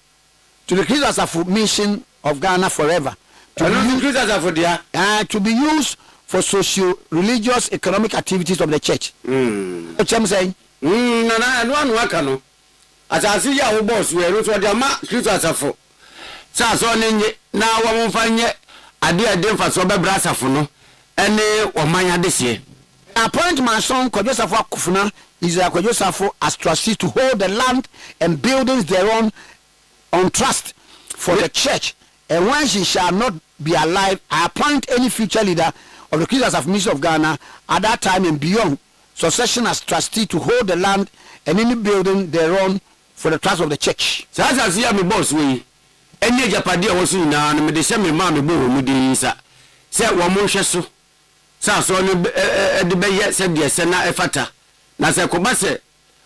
to the Christians of mission of Ghana forever. To be used for socio-religious economic activities of the church. What I'm saying? No. As I see your boss, we are also the Christians of Sasson now one find a dear Denver Sober Brassafuno, and Omaya this year. I appoint my son Kwadwo Safo Kufuna is a Kwadwo Safo as trustee to hold the land and buildings thereon on trust for the church. And when she shall not be alive, I appoint any future leader of the Christians of Mission of Ghana at that time and beyond succession as trustee to hold the land and any building thereon for the trust of the church. So as I see my boss, we any Japadia was in and me the same mammy boo mudinsa. Say one more shasu. Sasso the bay said yes, and not a fata. Nasa Kobase,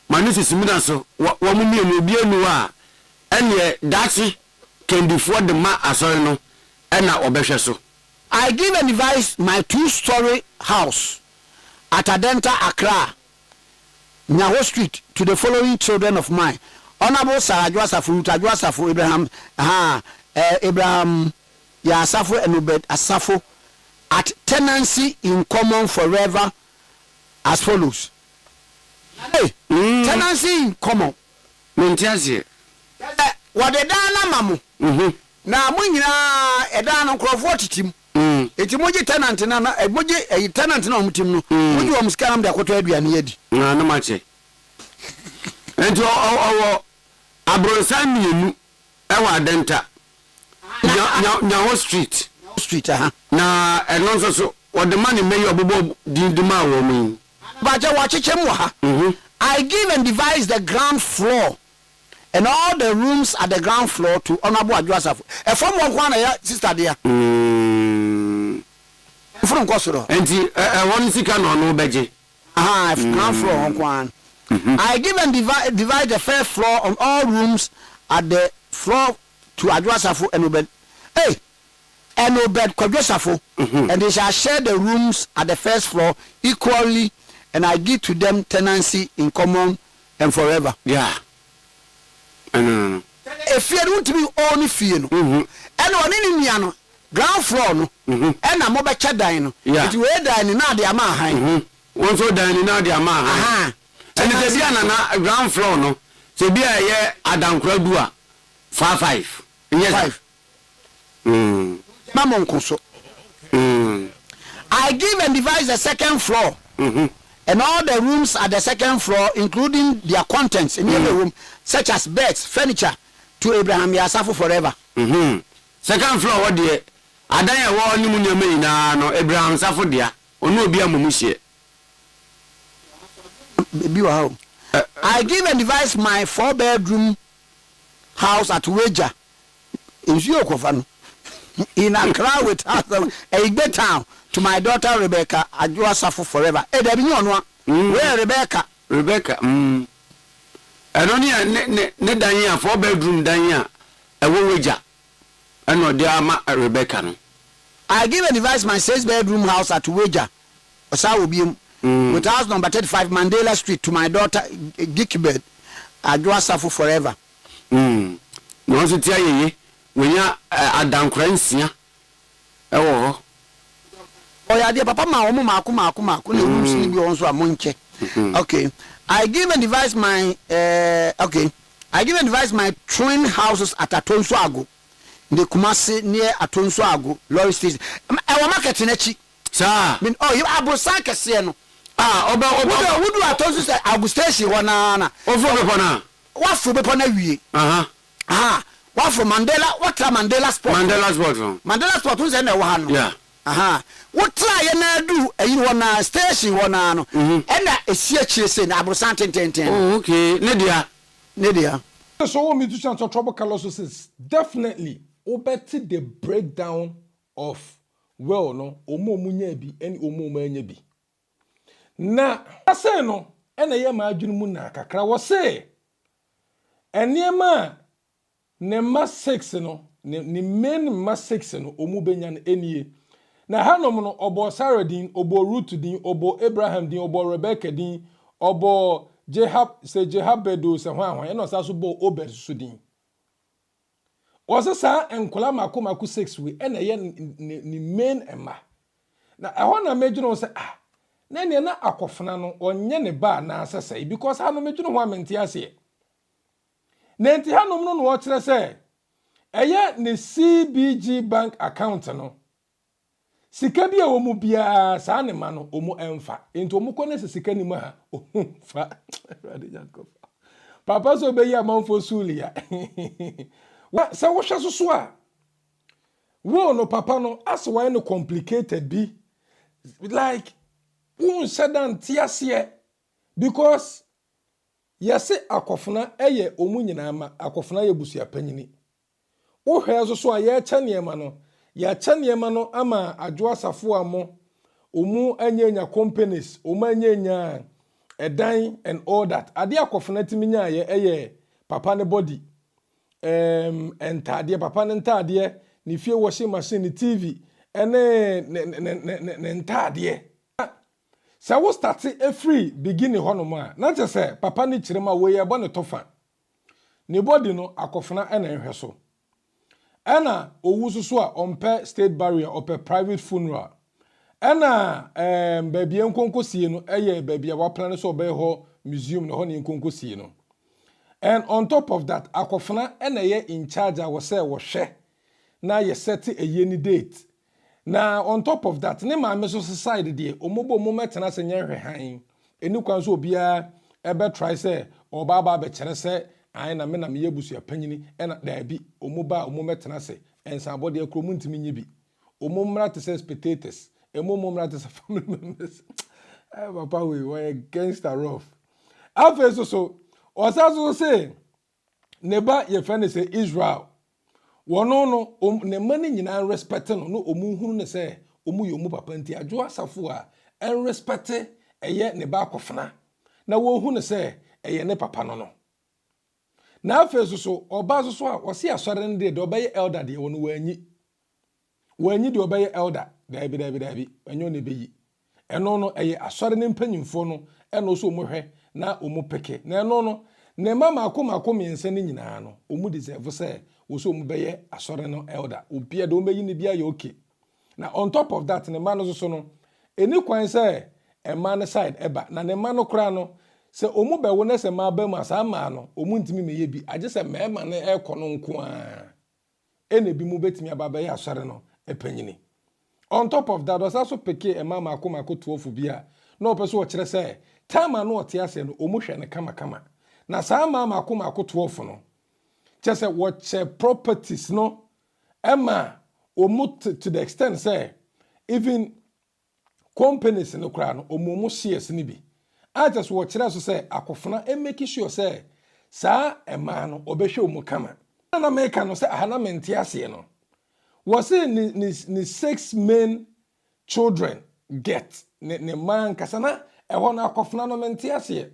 Manusis Mudanso, what woman will be a noir. And yet, Darcy can defraud the ma asorno and now obeshaso. I give and devise my 2-story house at Adenta, Accra, Nyaho Street, to the following children of mine. Honorable Sarah Adwasafu, Adwasafu, Abraham Yasafo and Obed Asafo, at tenancy in common forever as follows. Hey, tenancy in common. Mentiazi. What the Dana Mamu? Now, when you are a Dana Crawford team, it's a moji tenant and a moji a tenant no mutim. Would you almost come the quarter be an yed? No, no much. And to our Abrosami, our Denta, Nyaho Street. Street, na and also what the money may your bobo did the man. But I watch it. I give and devise the ground floor and all the rooms at the ground floor to Honorable Adwasafu. A form of one sister there. from Kosoro. Enti one sika no beje. Ground floor on Kwan. I give and divide the first floor on all rooms at the floor to Kwadwo Safo and Obed. Hey, and Obed Kwadwo Safo, and they shall share the rooms at the first floor equally, and I give to them tenancy in common and forever. Yeah. No. If you don't be only fear, and on any miano ground floor, no, and a mobile chat dine, yeah, it will dine in the amount. One so dine in the amount. And it's a ground floor, no. So be a year Adam Kwadwo 5. Yes, 5. Mamon Conso. I give and devise the second floor. And all the rooms at the second floor, including their contents in every room, such as beds, furniture, to Abraham Yasafo forever. Second floor, what dear? I die a war, no Abraham Safo dear, or no be a mumushi. I give and devise my 4-bedroom house at Wager in Ziokofan in Accra with a big town to my daughter Rebecca Kwadwo Safo forever. Where Rebecca? And only a Dania 4-bedroom Dania a Wager and no dear Rebecca. I give and devise my 6-bedroom house at Wager. Osa be with house number 35 Mandela Street to my daughter Gikibed Kwadwo Safo forever. No so tia ye when ya adankransia oh yeah, dear papa ma maku na rooms ni bi on so amonche. Okay, I give and devise my twin houses at Atonso Ago, the Kumasi near Atonso Ago lorry station. I market in echi sir. Mean you abosan kese no oba wodu Atonso say Ago station wana ofo be pona wa fo be pona wie what from Mandela? What Mandela sport? Mandela sport. Who's in the one? Yeah. What try and do? You wanna station one no? And that is saying Abrosante 10. Oh, okay. Nadia. So me to chance trouble Carlos says definitely obeti the breakdown of well no omo munya bi any omo manya bi. Na say no ena ye ma adwunu mu na kakra wo say eniema ne ma 6 no ne main ma 6 no omu benya no enie na hanom no obo Saradin obo Ruth din obo Abraham din obo Rebecca din obo Jehabedo se hwan e no sa so bo Obed so din osesa enkola makomaku 6 we e na ye ni main emma na ehọ na medwuno se na ne na akofena no onye ne ba na asese because hanom medwuno ho amenti ase Nenti hanom no wo kire se eye ne CBG bank account no sika bia wo mu bia sa ne ma no omu emfa enti omu ko ne sika ni mu ha fa papa so be ya manfo sulia wa se wo hwe soso a wo no papa no as why no complicated bi like un sedan tiasie because yase akofuna eye omu nyina ma akofuna ye busia panyini wo hwe so so a ye cha niema no ya cha niema no ama Kwadwo Safo amo omu anyenya companies omu anyenya edan and all that ade akofuna timinya ye eye papa ne body entade papa ne ntade ni fie washing machine TV ene ne ntade sa wo start free beginning hono ma na je say papa ni kirema we ye bo ne tofa ne body no akofuna ena nhwe so ena owu so a ompe state barrier ope private funeral ena baby enkonko sie no eye baby a wa plan so be ho museum no ho ne enkonko sie no and on top of that akofuna ena ye in charge a wo say wo hwe na ye set a yeni date. Na on top of that, ne ma me so society de omobo mo metena se nye hwe han eni kwan so obia ebe try say oba be kere se an na me na me yebusu apanyini ena da bi omoba omo metena se ensa abode akromu ntimi nye bi omo mra te se spectators emo mo mra te se family members papa we gangster rough afa so osaso say neba ye friend say Israel wono no ne mani nyina respect no omu hunu ne se omu yomu papa nti adwo asafo a en respect eye ne ba akofna na wo hu ne se eye ne papa no no na afeso so oba so a wose asore ne de obeye elder de wono wanyi de obeye elder dabi enyo ne beyi eno no eye asore ne mpanyimfo no eno so omuhwe na omupeke na eno no ne mama akoma mense ne nyina no omu deserve se wo so omubeye asore no elder obia de omeyi ne bia ye okay na on top of that ne man so no eni kwan se e man side eba na ne man kra no se omu be wo ne se ma ba mu asa ma no omu ntimi meye bi age se mema ne ekono nko a ene bi mu betimi ababa ye asore no epanyini on top of that was also peke e mama akoma akotuofo bi a na opeso wo kire se time no ote ase no omu hwe ne kama na sa mama akoma akotuofo no chese wo che properties no ema omu to the extent say even companies no kra no omu shares ni bi a just wo kire so say akofuna e make sure say sa ema no obehwe omu kama na make no say ahana menti ase no was ni 6 main children get ne man kasana e ho na akofuna no menti ase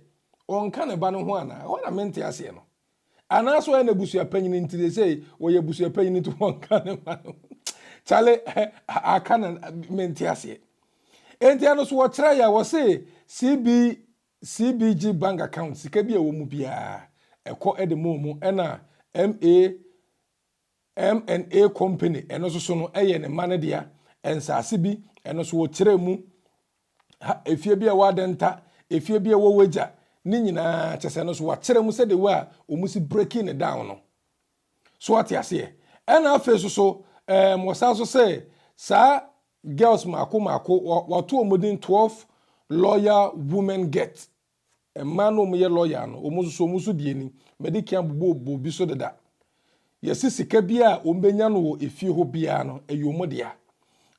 on kan ba no ho ana ho na menti ase no ana so na busua panyin nti de say wo ye busua panyin to on kan ba no chale akana menti ase enti ano so wo kira ya wo say CBG bank account sika bi e wo mu bia ekọ edemo ena M&A company eno so no eye ne mane dia ensase bi eno so wo kire mu efie bi e wa denta efie bi e wo waja ni nyina chese no so wa kire mu se de wa omusi breaking it down no so what ya say ena afa so mosa so say sa girls mako wato omodin 12 lawyer women get a man o me lawyer no omuso die ni medical bubo bi so deda yesi sika bia ombenya no wo efie ho bia no eyomodia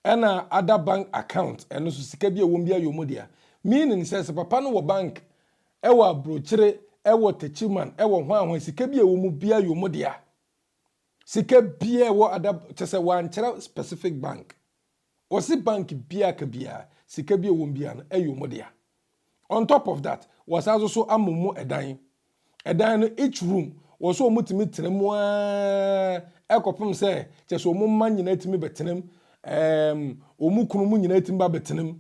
ena other bank account eno so sika bia wo mbia yomodia meaning says papa no wo bank ewo abrochire ewo techiman ewo ho ahon sika bia wo mu bia yomodia sika bia wo other chese wan kire specific bank osi bank bia ka bia sika bia wo mbia no eyomodia on top of that was also amumu edan no each room was so mutimi tenemu ekopum se chese omu man nyina timi betenem omu kunu mu nyina timi ba betenem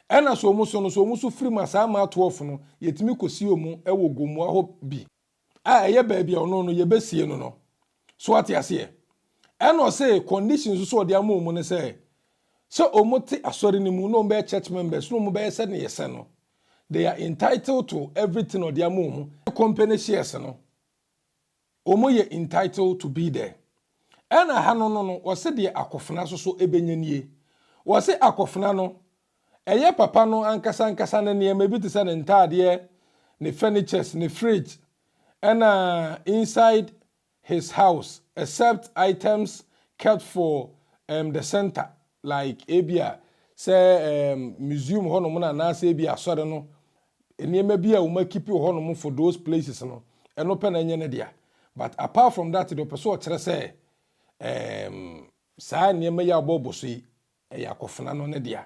ena so omu so free masa ma 12 no yetimi kosi omu ewo gomu aho bi eye ba bia ono no yebesie no so atiase ena o say conditions so de amu ne say so omu ti asori ni mu no be church members no mu be se ne yese no they are entitled to everything of their mum company shares no omo ye entitled to be there ena ha no wose de akofuna so ebenyanie wose akofuna no eye papa no ankasa na ne ma bi te se ne ntade ne furnitures ne fridge ena inside his house except items kept for the center like ebia say museum hono mo na say ebia asore no eniema bia wo makipi hono for those places no eno pe na enye ne dia but apart from that the person kire say sa eniema ya boboso yi yakofuna no ne dia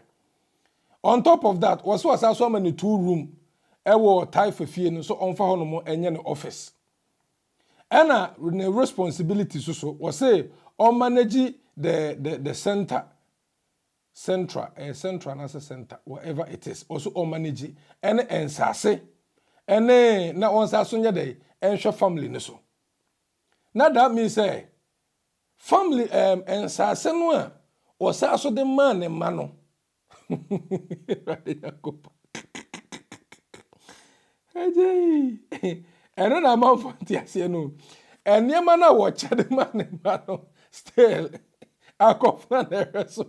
on top of that was also many 2 room ewo type fie no so onfa hono mo enye ne office ena ne responsibility so was say on manage the central as a center whatever it is also on manage ene ensase ene na on saso nya dey enhwe family ne so na that means say family ensase no a o saso de man ne ma no ejei ene na ma fanti ase no eniema na wo cha de man ne ma no still akofna na so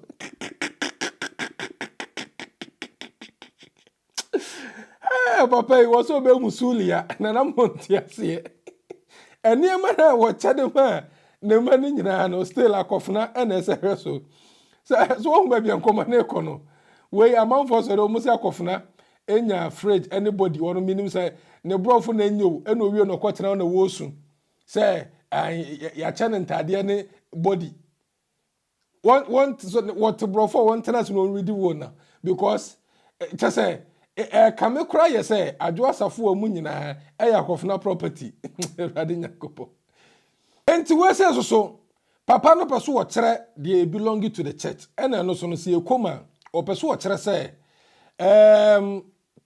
papa I was so be musulia na na monti ase eniema na wo chade ma ne ma ni nyina no still akofna na ese so wo ba bia nkoma na ekono we amanfo so do musi akofna enya fridge anybody wono minim say ne brofo na enyo ena owie no kwotena na wo su say ya chane ntade ne body what brofo one tenants no read one because just say kame kura ye say Kwadwo Safo amu nyina akofna property rade nyakopo enti we say so papa no peso wo kire they belong to the church ena no so no se ekoma o peso wo kire say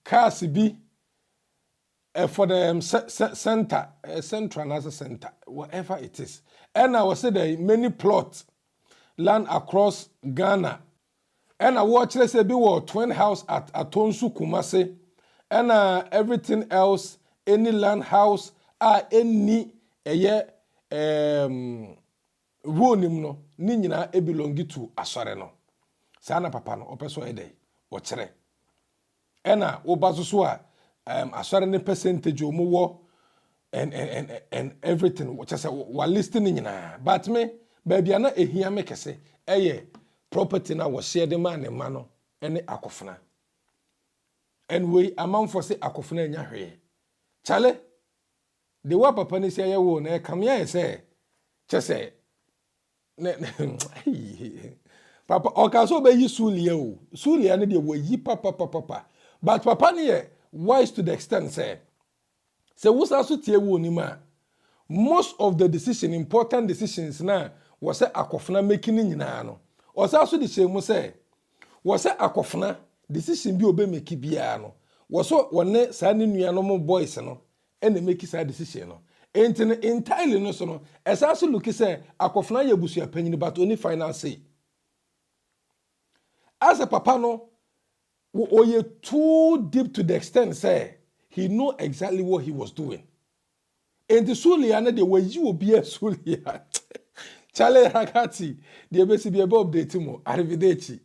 cars bi for the center central as a center whatever it is and I was say there many plots land across Ghana and I watch let's say be twin house at Atonsu Kumase and everything else any land house any ronim no ni nyina e belong to asore no sana papa no opeso ede o kire ena wo bazo so a asore ne percentage o mo and everything which I say we listening nyina but me baby ana ehia me kese property na wo share the man ma no ene akofuna and we amount for say akofuna nya hwe chale the wa papa ni say wo na kam ya say chese papa okaso be yi sulia o sulia ne de wo yi papa but papa ni wise to the extent say what's also tie wo ni ma most of the important decisions na was say akofuna making nyina no was also the shame say was say akofuna decision bi obe make bia no was so wone sa ne nuanom boys no ene make sa decision no entirely no so no esase look say akofuna ye busu apanyin but only final say as a papa no oye too deep to the extent say he know exactly what he was doing. And the Sulia na de way you will be a Sulia. Chale Ragazzi, the best be above update mo. Arrivederci.